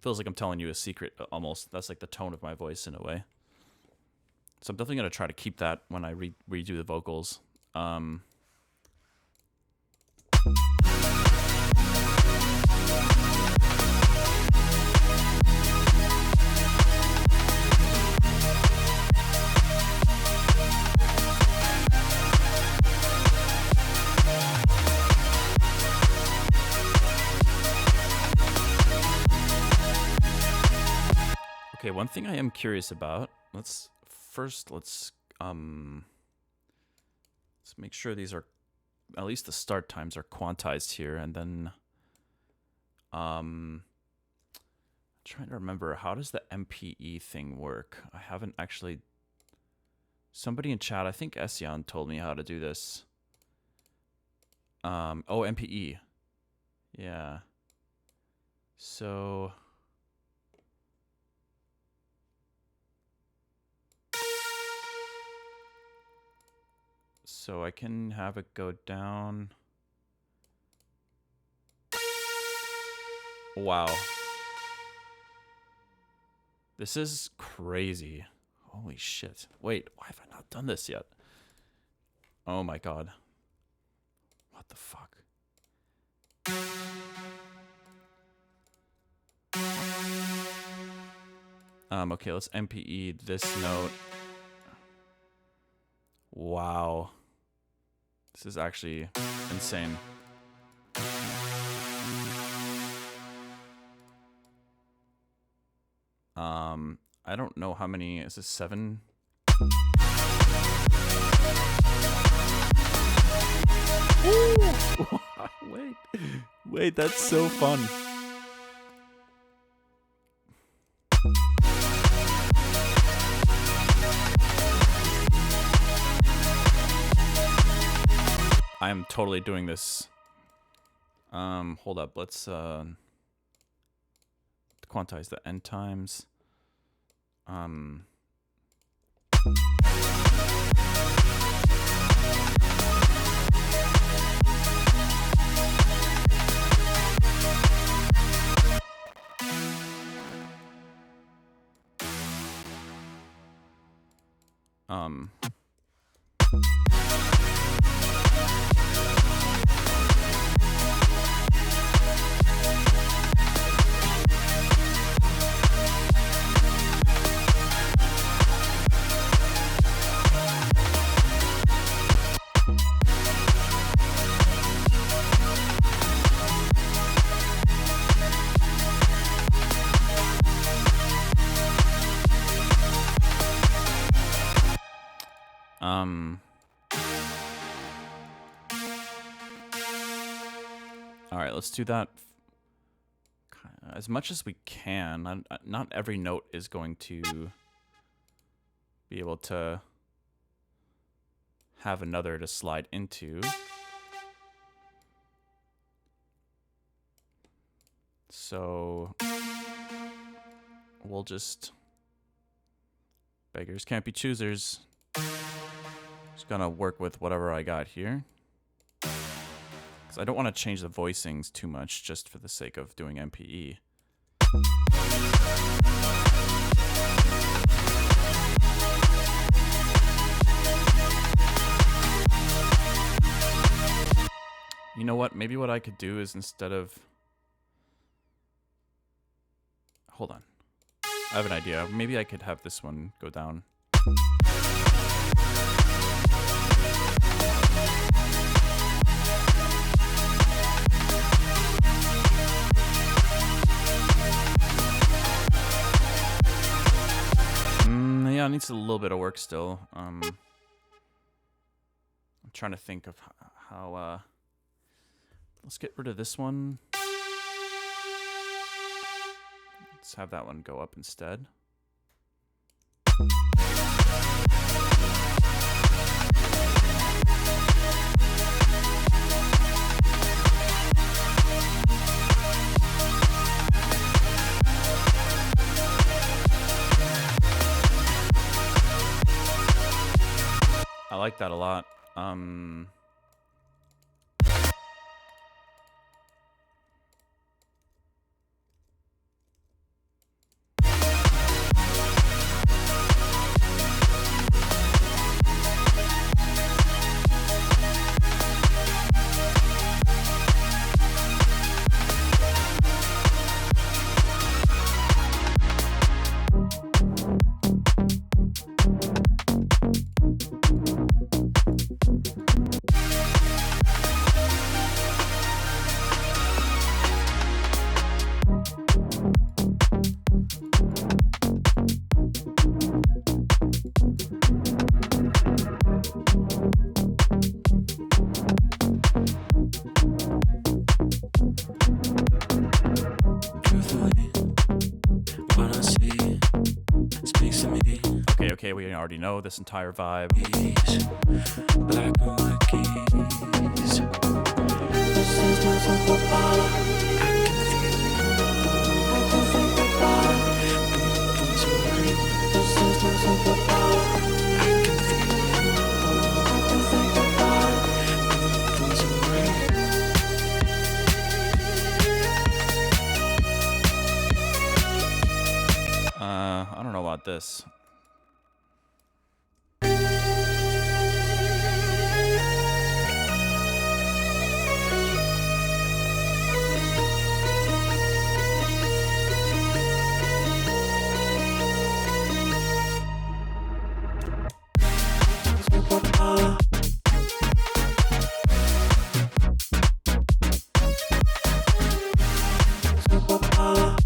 Feels like I'm telling you a secret almost. That's like the tone of my voice in a way. So I'm definitely going to try to keep that when I redo the vocals. Okay, one thing I am curious about. Let's make sure these are at least the start times are quantized here, and then trying to remember, how does the MPE thing work? I haven't actually. Somebody in chat, I think Esyan, told me how to do this. Oh, MPE. Yeah. So I can have it go down. Wow. This is crazy. Holy shit. Wait, why have I not done this yet? Oh my god. What the fuck? Okay, let's MPE this note. Wow. This is actually insane. I don't know how many. Is this 7? Wait, that's so fun. I am totally doing this. Hold up. Let's quantize the end times. All right, let's do that as much as we can. Not every note is going to be able to have another to slide into. So we'll just... Beggars can't be choosers. Just gonna work with whatever I got here. Because I don't want to change the voicings too much just for the sake of doing MPE. You know what? Maybe what I could do is instead of... Hold on. I have an idea. Maybe I could have this one go down. Yeah, it needs a little bit of work still. I'm trying to think of how let's get rid of this one. Let's have that one go up instead. I like that a lot. Okay, we already know this entire vibe. Black and white keys. This is my superpower. I can feel it. I can think about it. Things are right. This is my superpower. I can feel it. I can think about it. Things are right. I don't know about this. Superpower. Superpower.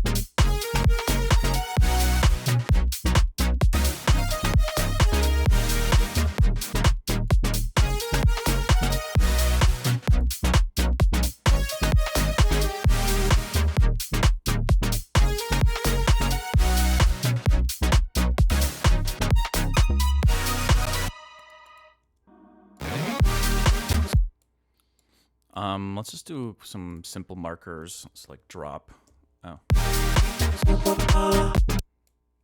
Let's just do some simple markers. Let's like drop. Oh.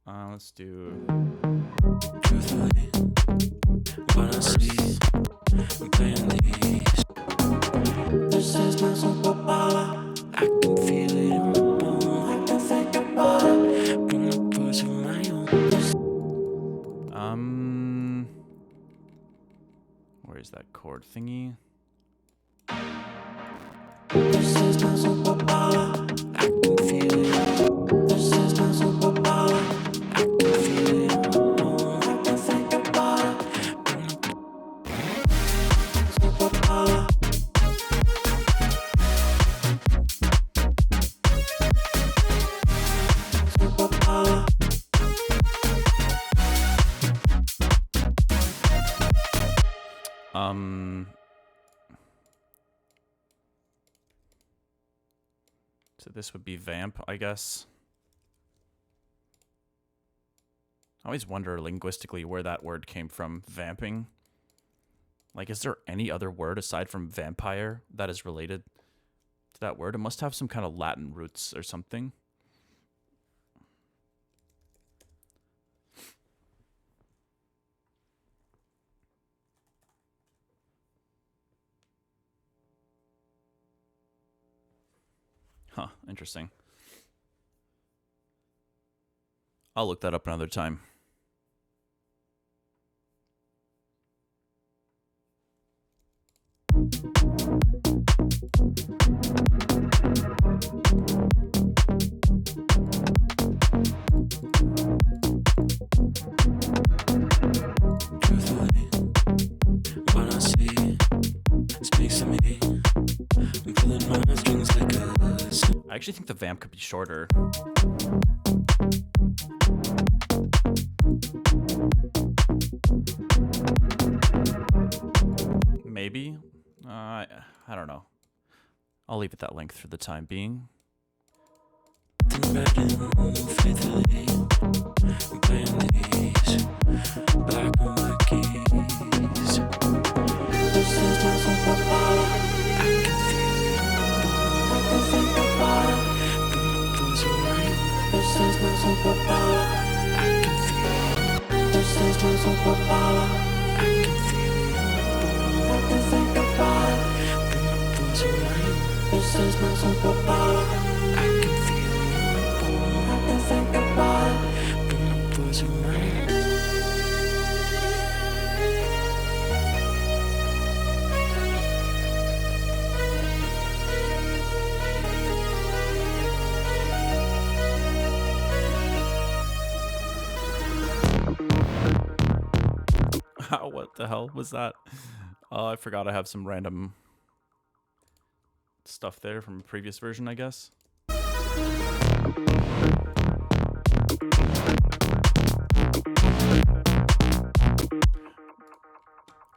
Let's do. Truthfully, when I see playing these, this is my superpower. I can feel it in my bones. I can think about it. Bring the chords of my own. Where is that chord thingy? This is my superpower. I can feel it. This is my superpower. I can feel it in my bones. I can think about it. Bring the superpower. Superpower. So this would be vamp, I guess. I always wonder linguistically where that word came from, vamping. Like, is there any other word aside from vampire that is related to that word? It must have some kind of Latin roots or something. Huh, interesting. I'll look that up another time. Truthfully, when I see it speaks to me, I'm pulling my strings like a. I actually think the vamp could be shorter. Maybe. I don't know. I'll leave it that length for the time being. Faithfully, playing these black and white keys. This is my superpower. I can feel it. I can think about it. Bring the chords of my. This is my superpower. I can feel it. This is my superpower. I can feel it. I can think about it. Bring the chords of my. This is my superpower. I can feel it. I can think about it. Bring the chords of my. What the hell was that? Oh, I forgot I have some random stuff there from a previous version, I guess.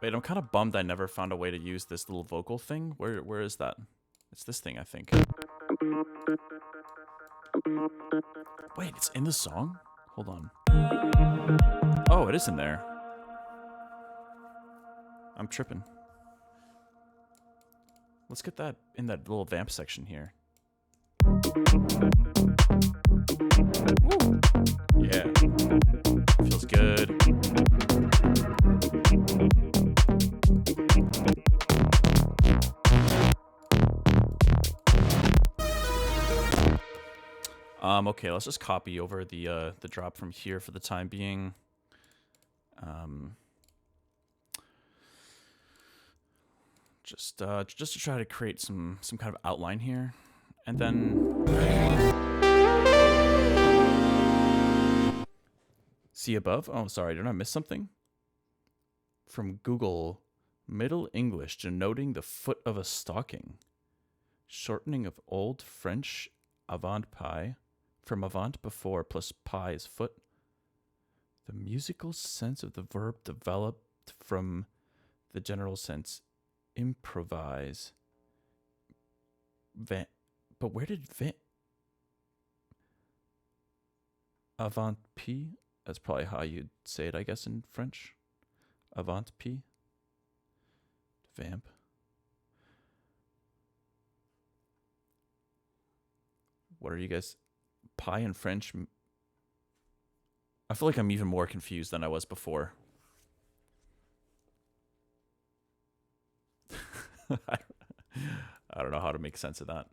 Wait, I'm kind of bummed I never found a way to use this little vocal thing. Where is that? It's this thing, I think. Wait, it's in the song? Hold on. Oh, it is in there. I'm tripping. Let's get that in that little vamp section here. Woo. Yeah. Feels good. Okay, let's just copy over the drop from here for the time being. Just to try to create some kind of outline here, and then see above. Oh, sorry, did I miss something? From Google, Middle English denoting the foot of a stocking, shortening of Old French avant pie from avant before plus pie is foot. The musical sense of the verb developed from the general sense improvise. But where did avant p? That's probably how you'd say it, I guess, in French. Avant p. Vamp. What are you guys? Pie in French. I feel like I'm even more confused than I was before. I don't know how to make sense of that.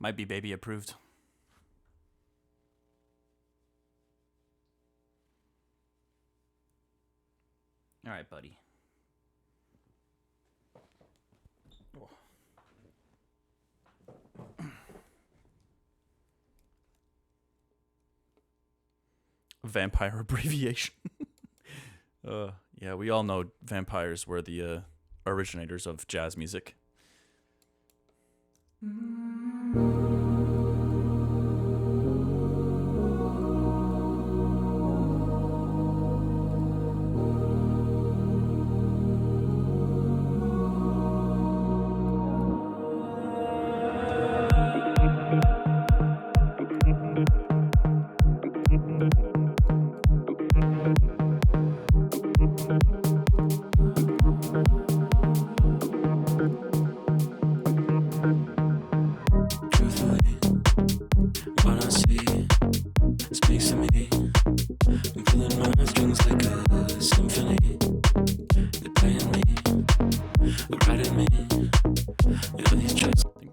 Might be baby approved. All right, buddy. Oh. Vampire abbreviation. Yeah, we all know vampires were the originators of jazz music.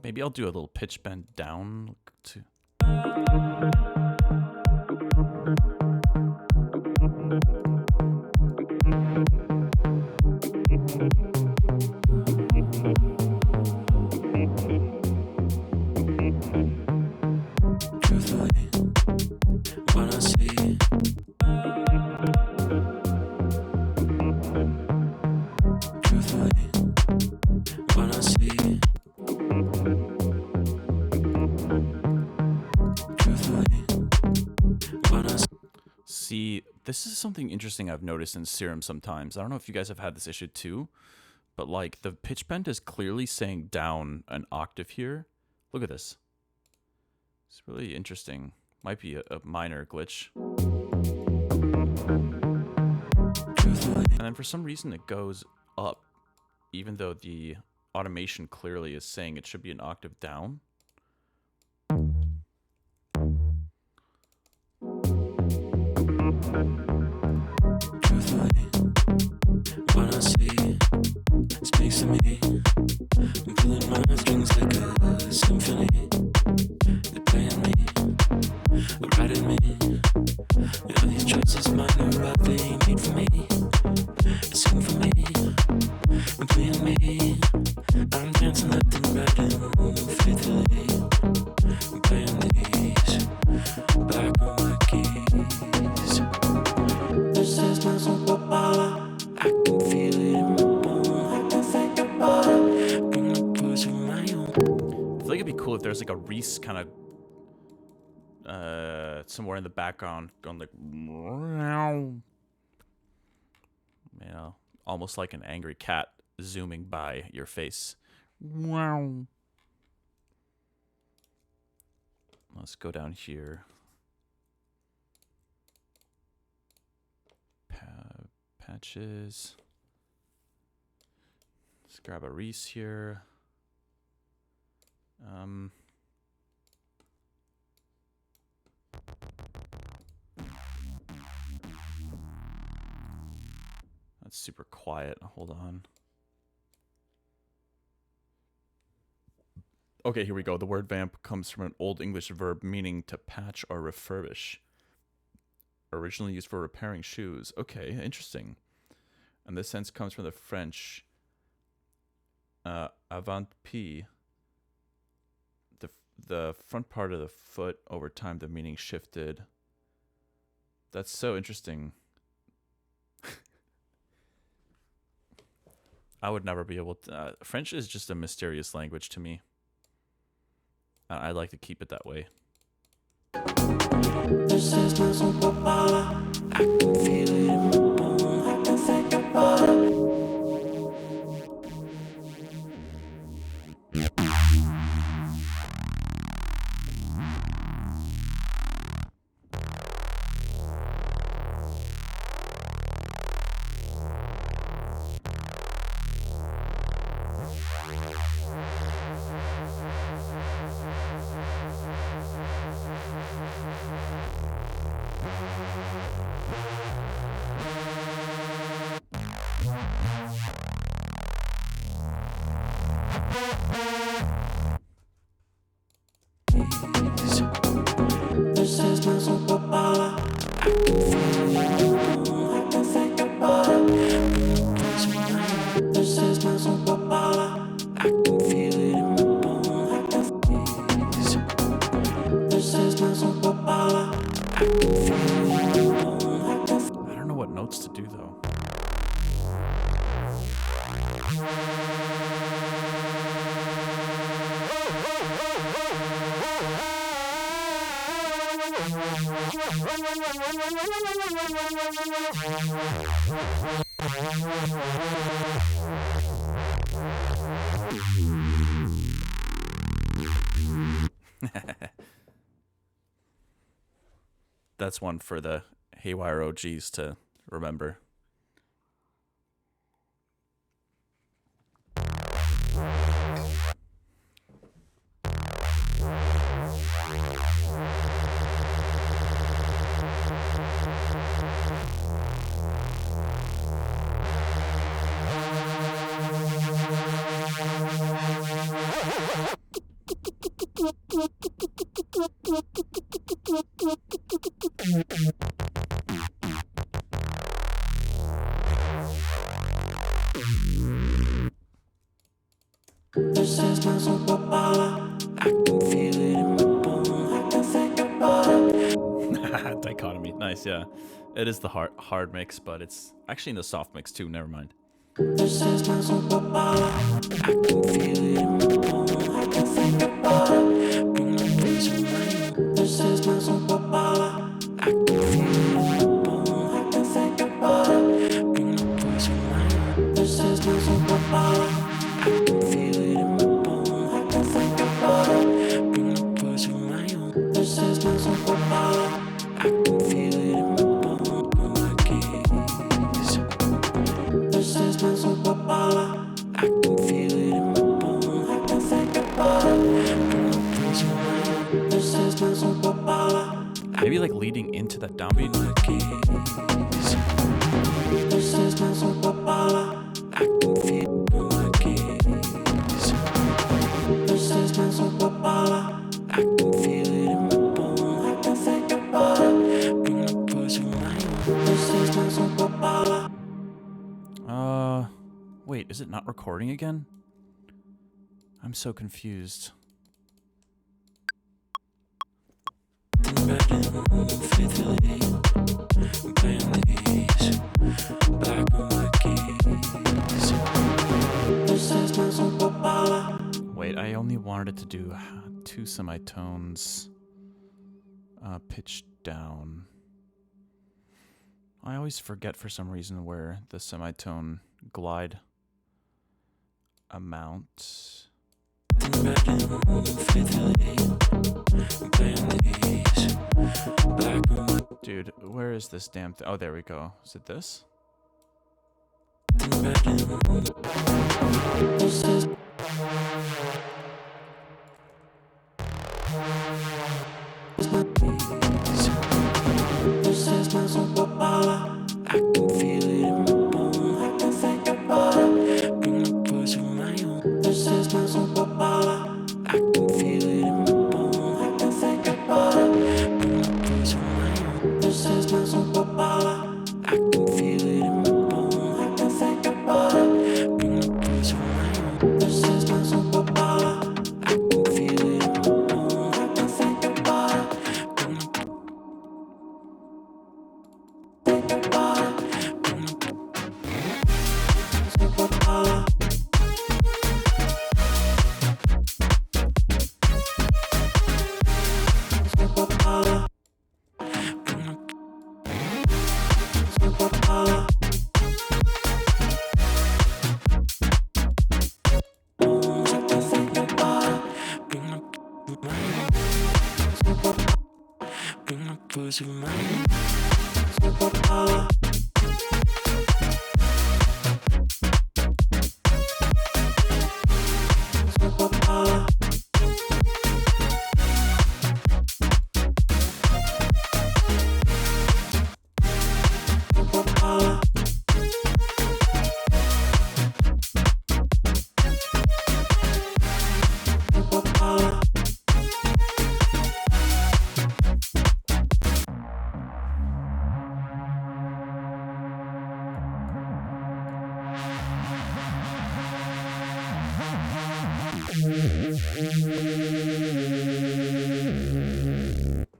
Maybe I'll do a little pitch bend down to. See, this is something interesting I've noticed in Serum sometimes. I don't know if you guys have had this issue too, but like the pitch bend is clearly saying down an octave here. Look at this. It's really interesting. Might be a minor glitch. And then for some reason it goes up, even though the automation clearly is saying it should be an octave down. minor art they need for me. Sing for me, and play me. I'm dancing left and right and faithfully playing these back on my keys. This is my superpower. I can feel it in my bones. I can think about it. Bring the poise of my own. I feel like it'd be cool if there's like a Reese kind of somewhere in the background going like, you know, almost like an angry cat zooming by your face. Let's go down here. Patches. Let's grab a Reese here. That's super quiet. Hold on. Okay, here we go. The word vamp comes from an Old English verb meaning to patch or refurbish. Originally used for repairing shoes. Okay, interesting. And this sense comes from the French avant-pied. The front part of the foot. Over time, the meaning shifted. That's so interesting. I would never be able to. French is just a mysterious language to me. I'd like to keep it that way. This is my superpower. I can feel it in my bones. I can think about it. This is my superpower. I can feel it in my bones. I can think about it. This is my superpower. I can feel it in my bones. I can feel it. This is my superpower. I can feel it in my bones. I don't know what notes to do though. That's one for the Haywyre OGs to remember. This is my superpower. I can feel it in my bones. I can think about it. Dichotomy. Nice, yeah. It is the hard mix, but it's actually in the soft mix too. Never mind. This is my superpower. I can feel it in my bones. I can think about it. Bring the things of my own. This is my superpower. I can feel it in my bones. I can think about it. Bring the things of my own. This is my superpower. I can feel it in my bones. I can think about it. Bring the things of my own. This is my superpower. I can feel it in my bones. On my keys. This is my superpower. I can feel it in my bones. I can think about it. Bring the things of my own. This is my superpower. Maybe like leading into that downbeat. My keys. This is my superpower. I can feel my keys. This is my superpower. I can feel it in my bones. I can think about it. Bring the poison of my own. This Wait, is it not recording again? I'm so confused. Wait, I only wanted it to do 2 semitones pitched down. I always forget for some reason where the semitone glide amount. Dude, where is this damn thing? Oh, there we go. Is it this? I can feel it in my bones. I can think about it. Bring the push of my own. This is my superpower. I can feel it in my bones. I can think about it. Bring the push of my own. This is my superpower. I can feel it in my bones. I can think about it. Bring the push of my own. This is my superpower. I can feel it in my bones. I can think about it. Bring the push of my superpower.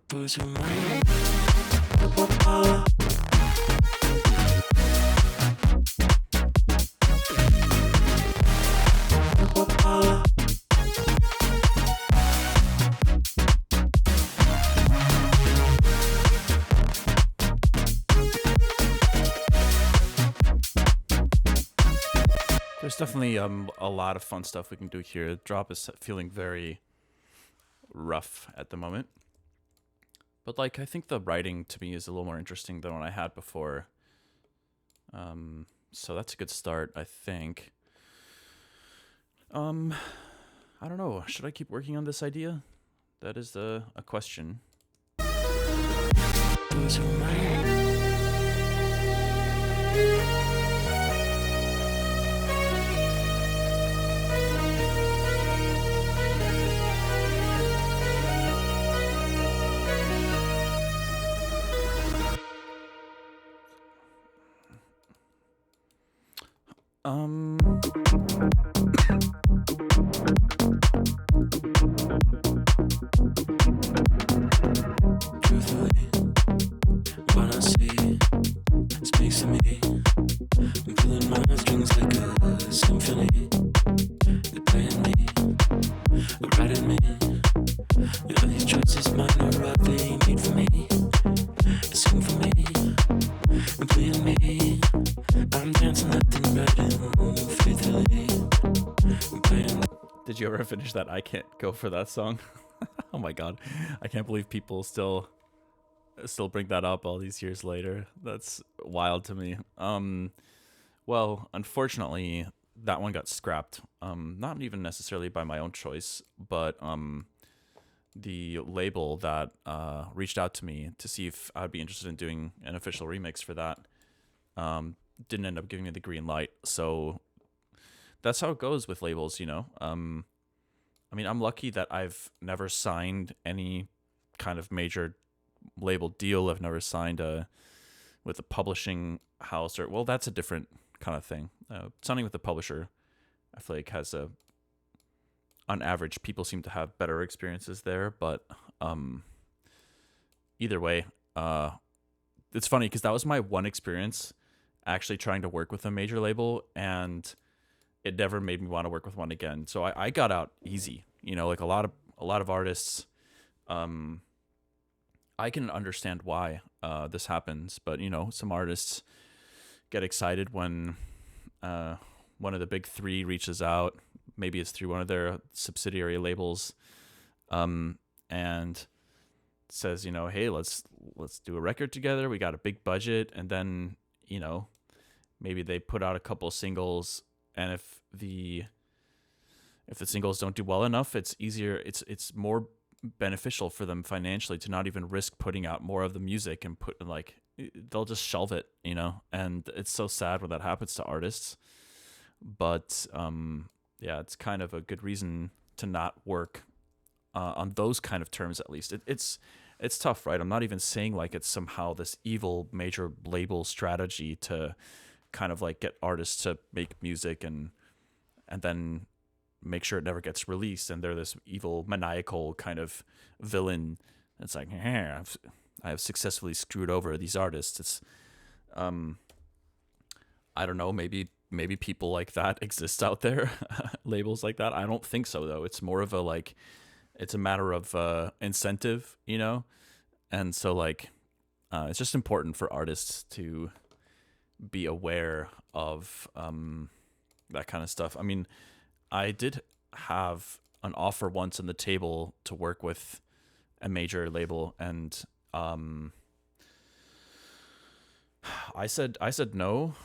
Push of my superpower. There's definitely a lot of fun stuff we can do here. The drop is feeling very rough at the moment. But like I think the writing to me is a little more interesting than what I had before. So that's a good start, I think. I don't know. Should I keep working on this idea? That is a question. Truthfully, what I see speaks to me. I'm pulling my strings like a symphony. They're playing me, writing me. You know these choices might not what they need for me. Sing for me, and playing me. I'm dancing left and right and faithfully playing. Did you ever finish that I Can't Go For That song? Oh my god. I can't believe people still bring that up all these years later. That's wild to me. Well, unfortunately, that one got scrapped. Not even necessarily by my own choice, but the label that reached out to me to see if I'd be interested in doing an official remix for that didn't end up giving me the green light. So that's how it goes with labels, you know. I mean, I'm lucky that I've never signed any kind of major label deal. I've never signed a with a publishing house, or well, that's a different kind of thing. Signing with a publisher, I feel like has a, on average, people seem to have better experiences there. But either way, it's funny because that was my one experience actually trying to work with a major label, and it never made me want to work with one again. So I got out easy, like a lot of artists. I can understand why this happens, but some artists get excited when one of the big three reaches out. Maybe it's through one of their subsidiary labels, and says, hey, let's do a record together. We got a big budget, and then maybe they put out a couple singles, and if the singles don't do well enough, it's easier. It's more beneficial for them financially to not even risk putting out more of the music and they'll just shelve it, and it's so sad when that happens to artists. But yeah, it's kind of a good reason to not work on those kind of terms. At least it's tough, right? I'm not even saying like it's somehow this evil major label strategy to kind of like get artists to make music and then make sure it never gets released, and they're this evil maniacal kind of villain. It's like, I have successfully screwed over these artists. It's I don't know, maybe people like that exist out there, labels like that. I don't think so though. It's more of a it's a matter of incentive, and so it's just important for artists to be aware of that kind of stuff. I mean, I did have an offer once on the table to work with a major label, and I said no,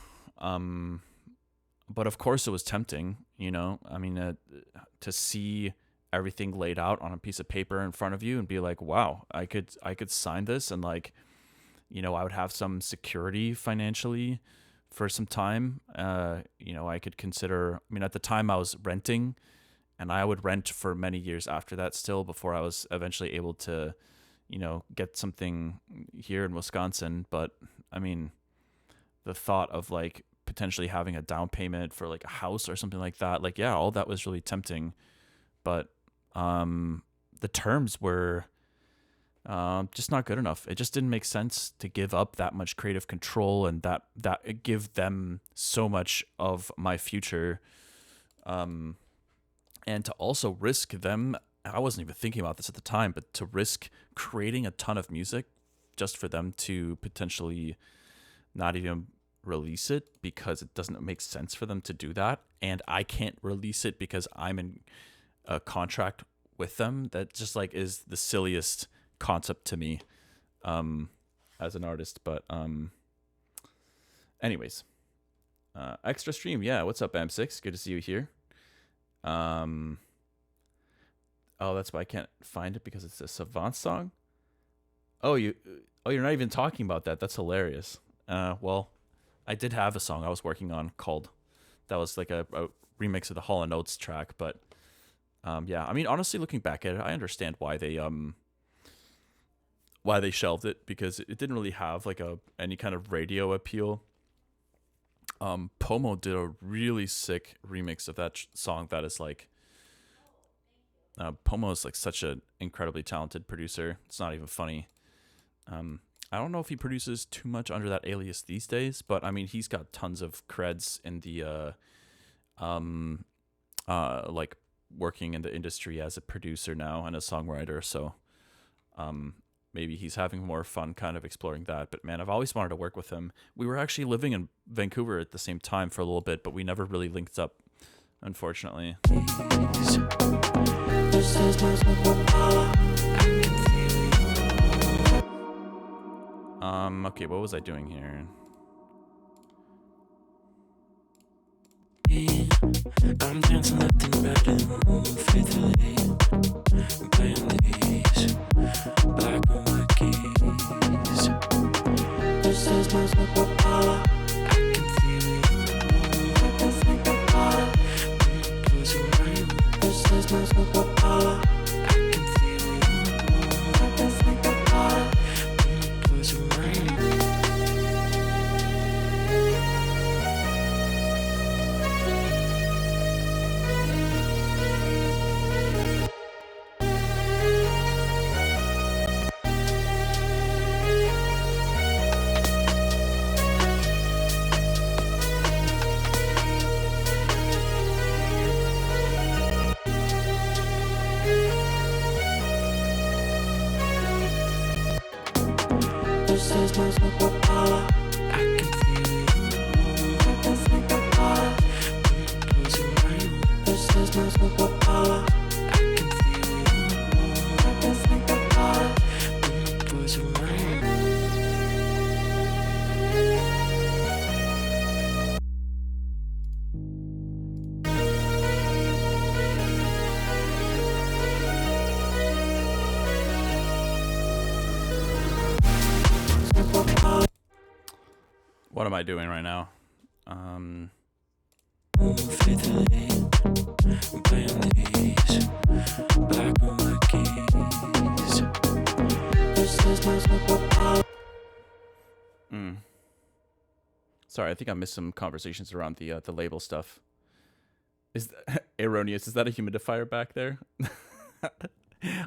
but of course it was tempting, I mean, to see everything laid out on a piece of paper in front of you and be like, wow, I could sign this, and I would have some security financially for some time. I could consider, I mean, at the time I was renting, and I would rent for many years after that still, before I was eventually able to, get something here in Wisconsin. But I mean, the thought of potentially having a down payment for a house or something like that, yeah, all that was really tempting. But the terms were just not good enough. It just didn't make sense to give up that much creative control and that give them so much of my future, and to also risk them. I wasn't even thinking about this at the time, but to risk creating a ton of music just for them to potentially not even release it because it doesn't make sense for them to do that, and I can't release it because I'm in a contract with them. That just is the silliest concept to me as an artist. But anyways, extra stream, yeah, what's up, M6? Good to see you here. Oh, that's why I can't find it, because it's a Savant song. You're not even talking about that. That's hilarious. Well, I did have a song I was working on that was a remix of the Hall & Oates track, but yeah, I mean, honestly, looking back at it, I understand why they shelved it, because it didn't really have any kind of radio appeal. Pomo did a really sick remix of that song that is Pomo is such an incredibly talented producer. It's not even funny. I don't know if he produces too much under that alias these days, but I mean, he's got tons of creds in the working in the industry as a producer now and a songwriter. So maybe he's having more fun kind of exploring that. But man, I've always wanted to work with him. We were actually living in Vancouver at the same time for a little bit, but we never really linked up, unfortunately. Okay, what was I doing here? I'm dancing left and right and faithfully playing these black and white keys. This is my superpower. I can feel it. I can think about it. Closing my eyes. This is my superpower. I can feel it. I can think about it. Closing my eyes. my superpower. I can feel it. I can think about it. When it goes around. This is my superpower. I can feel it. I can think about it. When it goes around. What am I doing right now? Faithfully, play on these black on my keys. This is my superpower. Sorry, I think I missed some conversations around the label stuff. Is erroneous? Is that a humidifier back there?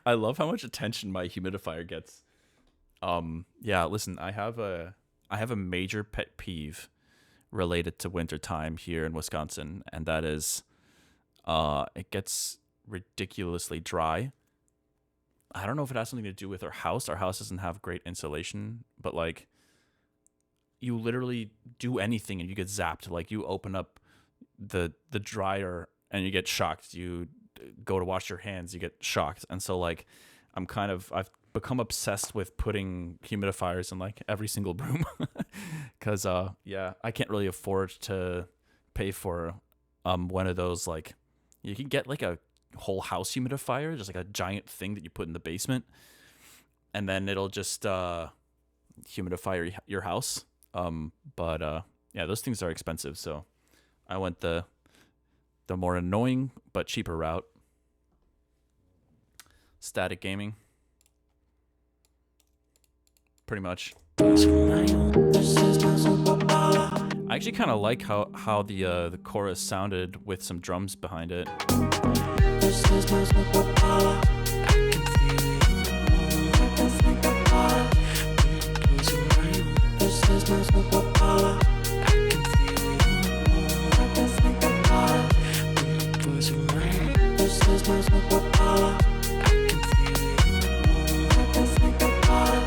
I love how much attention my humidifier gets. Yeah, listen, I have a major pet peeve related to wintertime here in Wisconsin, and that is it gets ridiculously dry. I don't know if it has something to do with our house. Our house doesn't have great insulation, but like you literally do anything and you get zapped. Like you open up the dryer and you get shocked. You go to wash your hands, you get shocked. And so like I've become obsessed with putting humidifiers in like every single room because yeah, I can't really afford to pay for one of those. Like you can get like a whole house humidifier, just like a giant thing that you put in the basement, and then it'll just humidify your house. But yeah, those things are expensive, so I went the more annoying but cheaper route. Static gaming. Pretty much. I actually kind of like how the chorus sounded with some drums behind it. This is my superpower. I can feel it. I can think about it. When it goes around. This is my superpower. I can feel it. I can think about it. When it goes around. This is my superpower. I can feel it. I can think about it.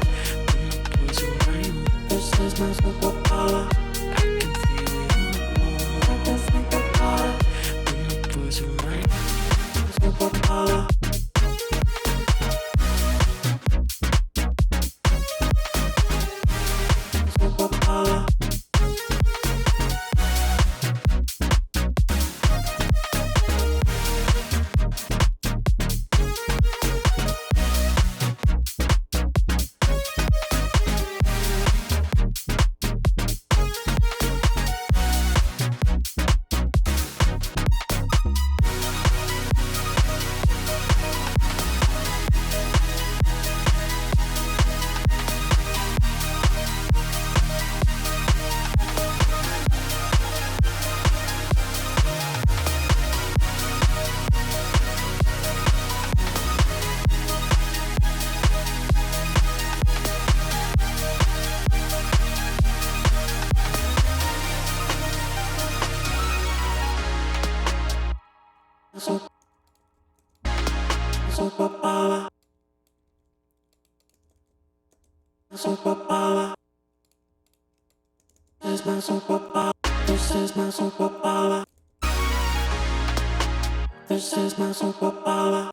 When it goes around. This is my superpower. I can feel it. I can think about it. When it goes around. Superpower. Superpower. Superpower. Superpower. This is my superpower. This is my superpower. This is my superpower.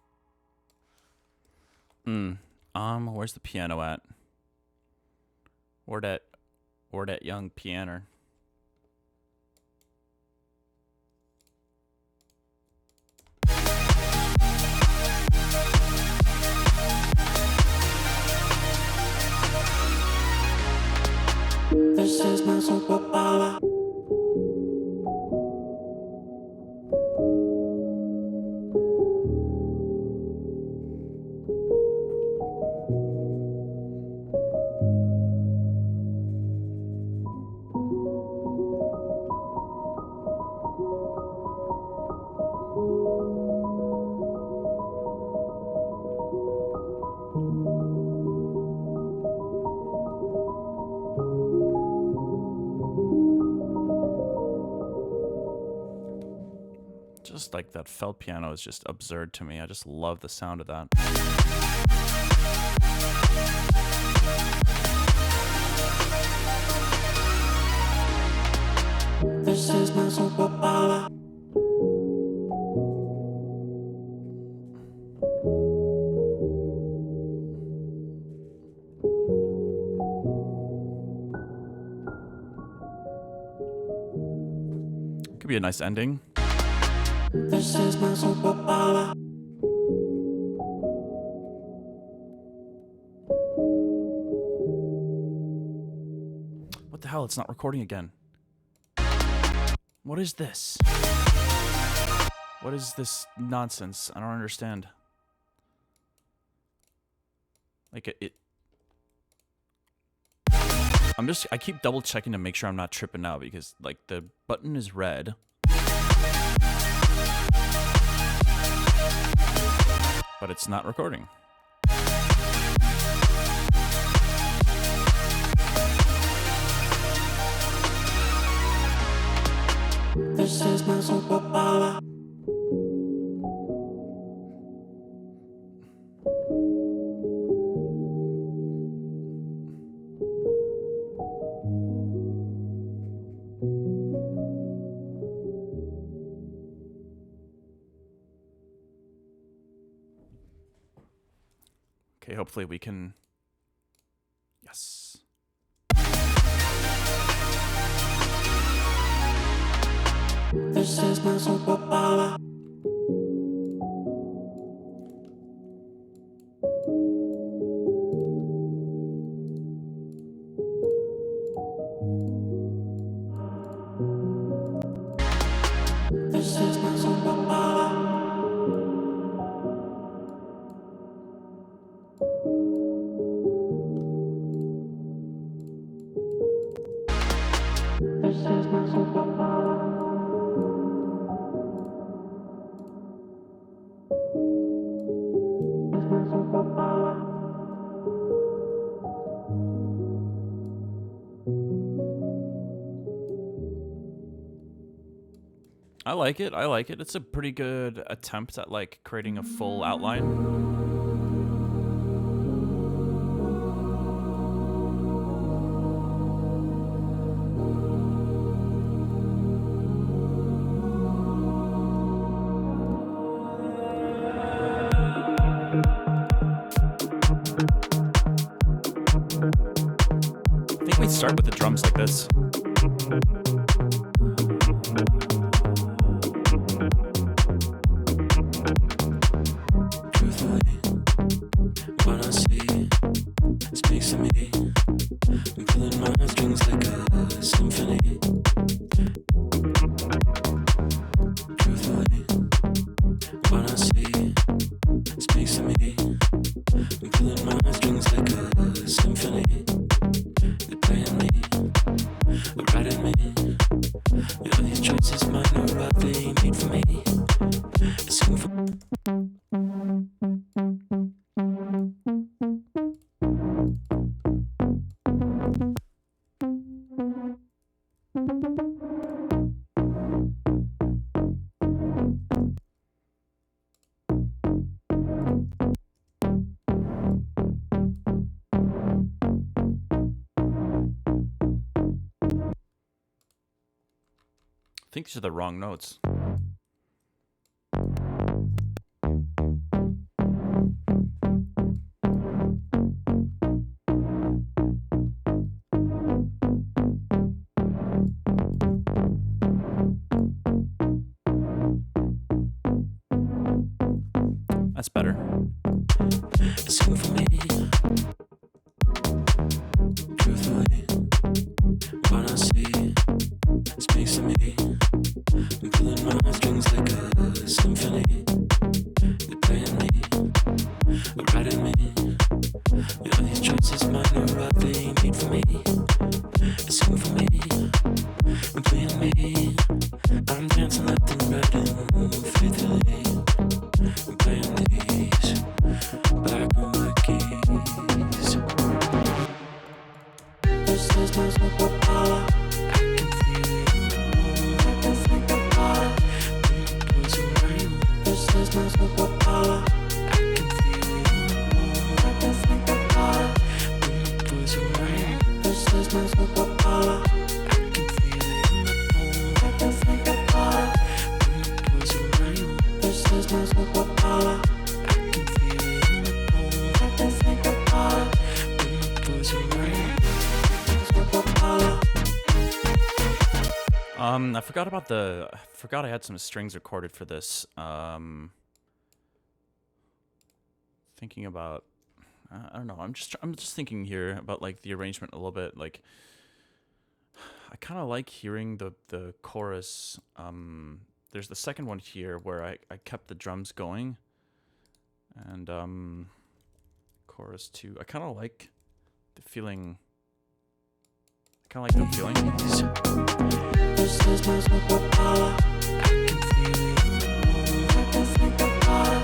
Where's the piano at? Where that young piano? This is my superpower. Just like that felt piano is just absurd to me. I just love the sound of that. This is my superpower. Could be a nice ending. This is my superpower. What the hell? It's not recording again. What is this? What is this nonsense? I don't understand. Like it I keep double checking to make sure I'm not tripping out because like the button is red. But it's not recording. This is my superpower. Okay, hopefully we can... Yes. This is my superpower. This is my superpower. This is my superpower. I like it. I like it. It's a pretty good attempt at like creating a full outline. I think we'd start with the drums like this. What I see speaks to me. I'm pulling my strings like a symphony. Truthfully, what I see speaks to me. I'm pulling my strings like a symphony. They're playing me, they're writing me. You know these choices might not what they need for me. I sing for I think these are the wrong notes. That's better. sing for me. Truthfully, what I see speaks to me. I'm pulling my strings like a symphony. They're playing me, they're writing me. You know these choices might not what they need for me. Sing for me, and playing me. I'm dancing left and right and faithfully. I'm playing these I forgot I had some strings recorded for this. Thinking about, I don't know. I'm just thinking here about like the arrangement a little bit. Like, I kind of like hearing the chorus. There's the second one here where I kept the drums going, and chorus 2. I kind of like the feeling. I kind of like the feeling. This is my superpower. I can feel it. I can think about it.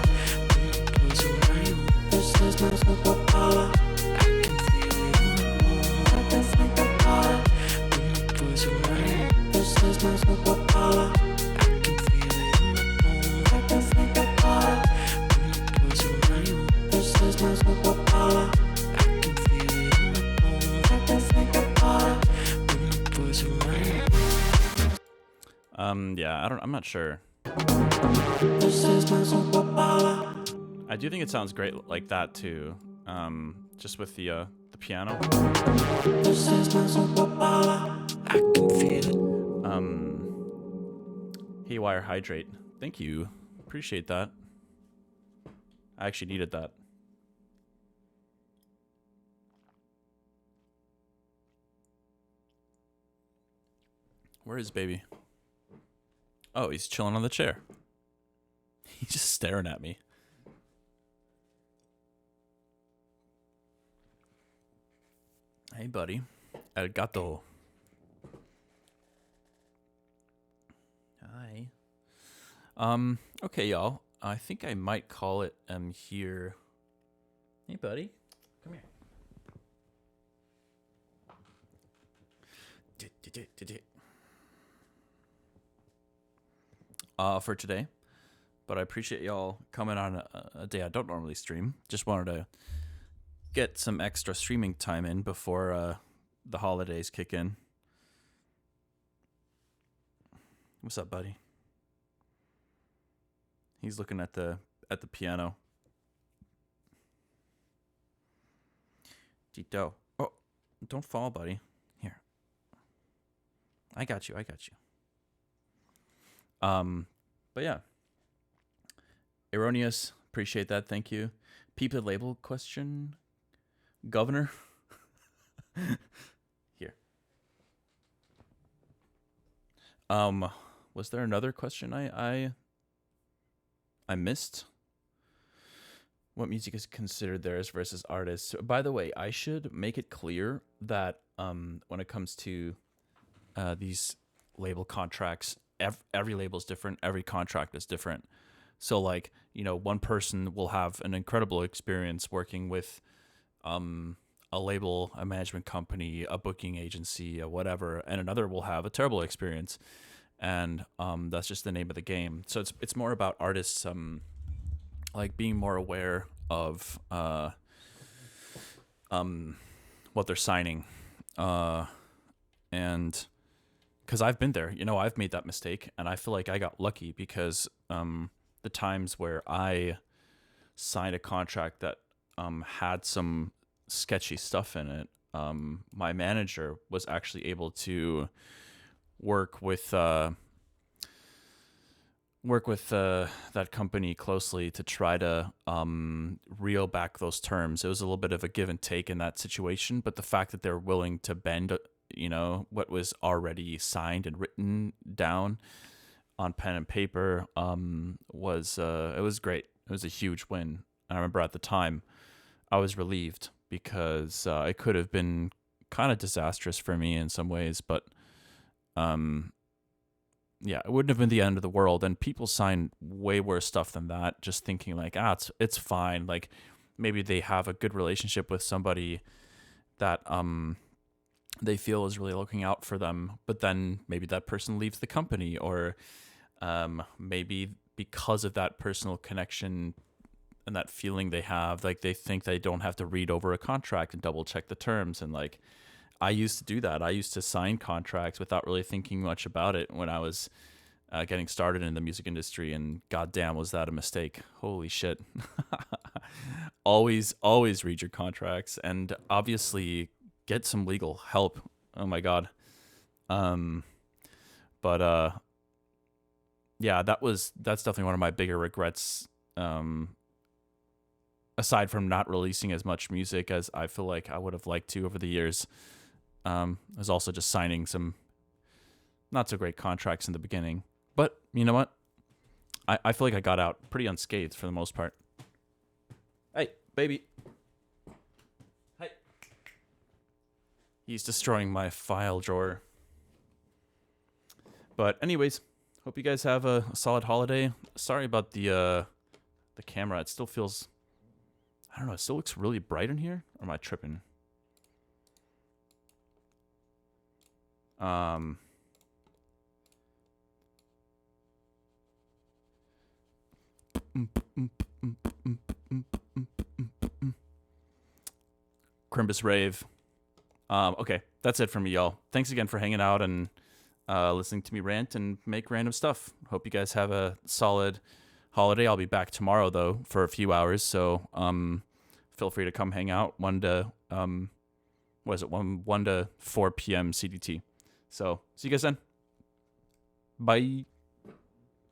When you close your eyes. This is my superpower. I can feel it. I can think about it. When you close your eyes. This is my superpower. I can feel it. I can think about it. When you close your eyes. This is my superpower. I can feel it. I can think about it. When you close your eyes. Yeah, I'm not sure. This is my superpower. I do think it sounds great like that too. Just with the piano. This is my superpower. I can feel it. Haywyre hydrate. Thank you. Appreciate that. I actually needed that. Where is baby? Oh, he's chilling on the chair. He's just staring at me. Hey, buddy. El gato. Hi. Okay, y'all. I think I might call it here. Hey, buddy. Come here. For today, but I appreciate y'all coming on a day I don't normally stream. Just wanted to get some extra streaming time in before the holidays kick in. What's up, buddy? He's looking at the piano. Tito. Oh, don't fall, buddy. Here. I got you. But yeah. Erroneous, appreciate that, thank you. Peep the label question. Governor. Here. Was there another question I missed? What music is considered theirs versus artists? By the way, I should make it clear that when it comes to these label contracts, every label is different. Every contract is different. So, like, you know, one person will have an incredible experience working with a label, a management company, a booking agency, or whatever, and another will have a terrible experience. And that's just the name of the game. So it's more about artists like being more aware of what they're signing, and because I've been there, you know, I've made that mistake, and I feel like I got lucky because the times where I signed a contract that had some sketchy stuff in it, my manager was actually able to work with that company closely to try to reel back those terms. It was a little bit of a give and take in that situation, but the fact that they're willing to bend, you know, what was already signed and written down on pen and paper was it was great. It was a huge win. I remember at the time I was relieved because it could have been kind of disastrous for me in some ways, but yeah, it wouldn't have been the end of the world. And people sign way worse stuff than that, just thinking like, it's fine. Like maybe they have a good relationship with somebody that they feel is really looking out for them, but then maybe that person leaves the company, or maybe because of that personal connection and that feeling they have, like they think they don't have to read over a contract and double check the terms. And like, I used to do that. I used to sign contracts without really thinking much about it when I was getting started in the music industry, and goddamn, was that a mistake. Holy shit. Always read your contracts, and obviously get some legal help. Oh my God. But yeah, that's definitely one of my bigger regrets. Aside from not releasing as much music as I feel like I would have liked to over the years, is also just signing some not so great contracts in the beginning. But you know what? I feel like I got out pretty unscathed for the most part. Hey, baby. Hey. He's destroying my file drawer. But anyways, hope you guys have a solid holiday. Sorry about the camera. It still feels, I don't know, it still looks really bright in here. Or am I tripping? Chrimbus rave. Okay, that's it from me, y'all. Thanks again for hanging out and listening to me rant and make random stuff. Hope you guys have a solid holiday. I'll be back tomorrow though for a few hours, so feel free to come hang out 1 to 4 p.m. CDT. So see you guys then. Bye.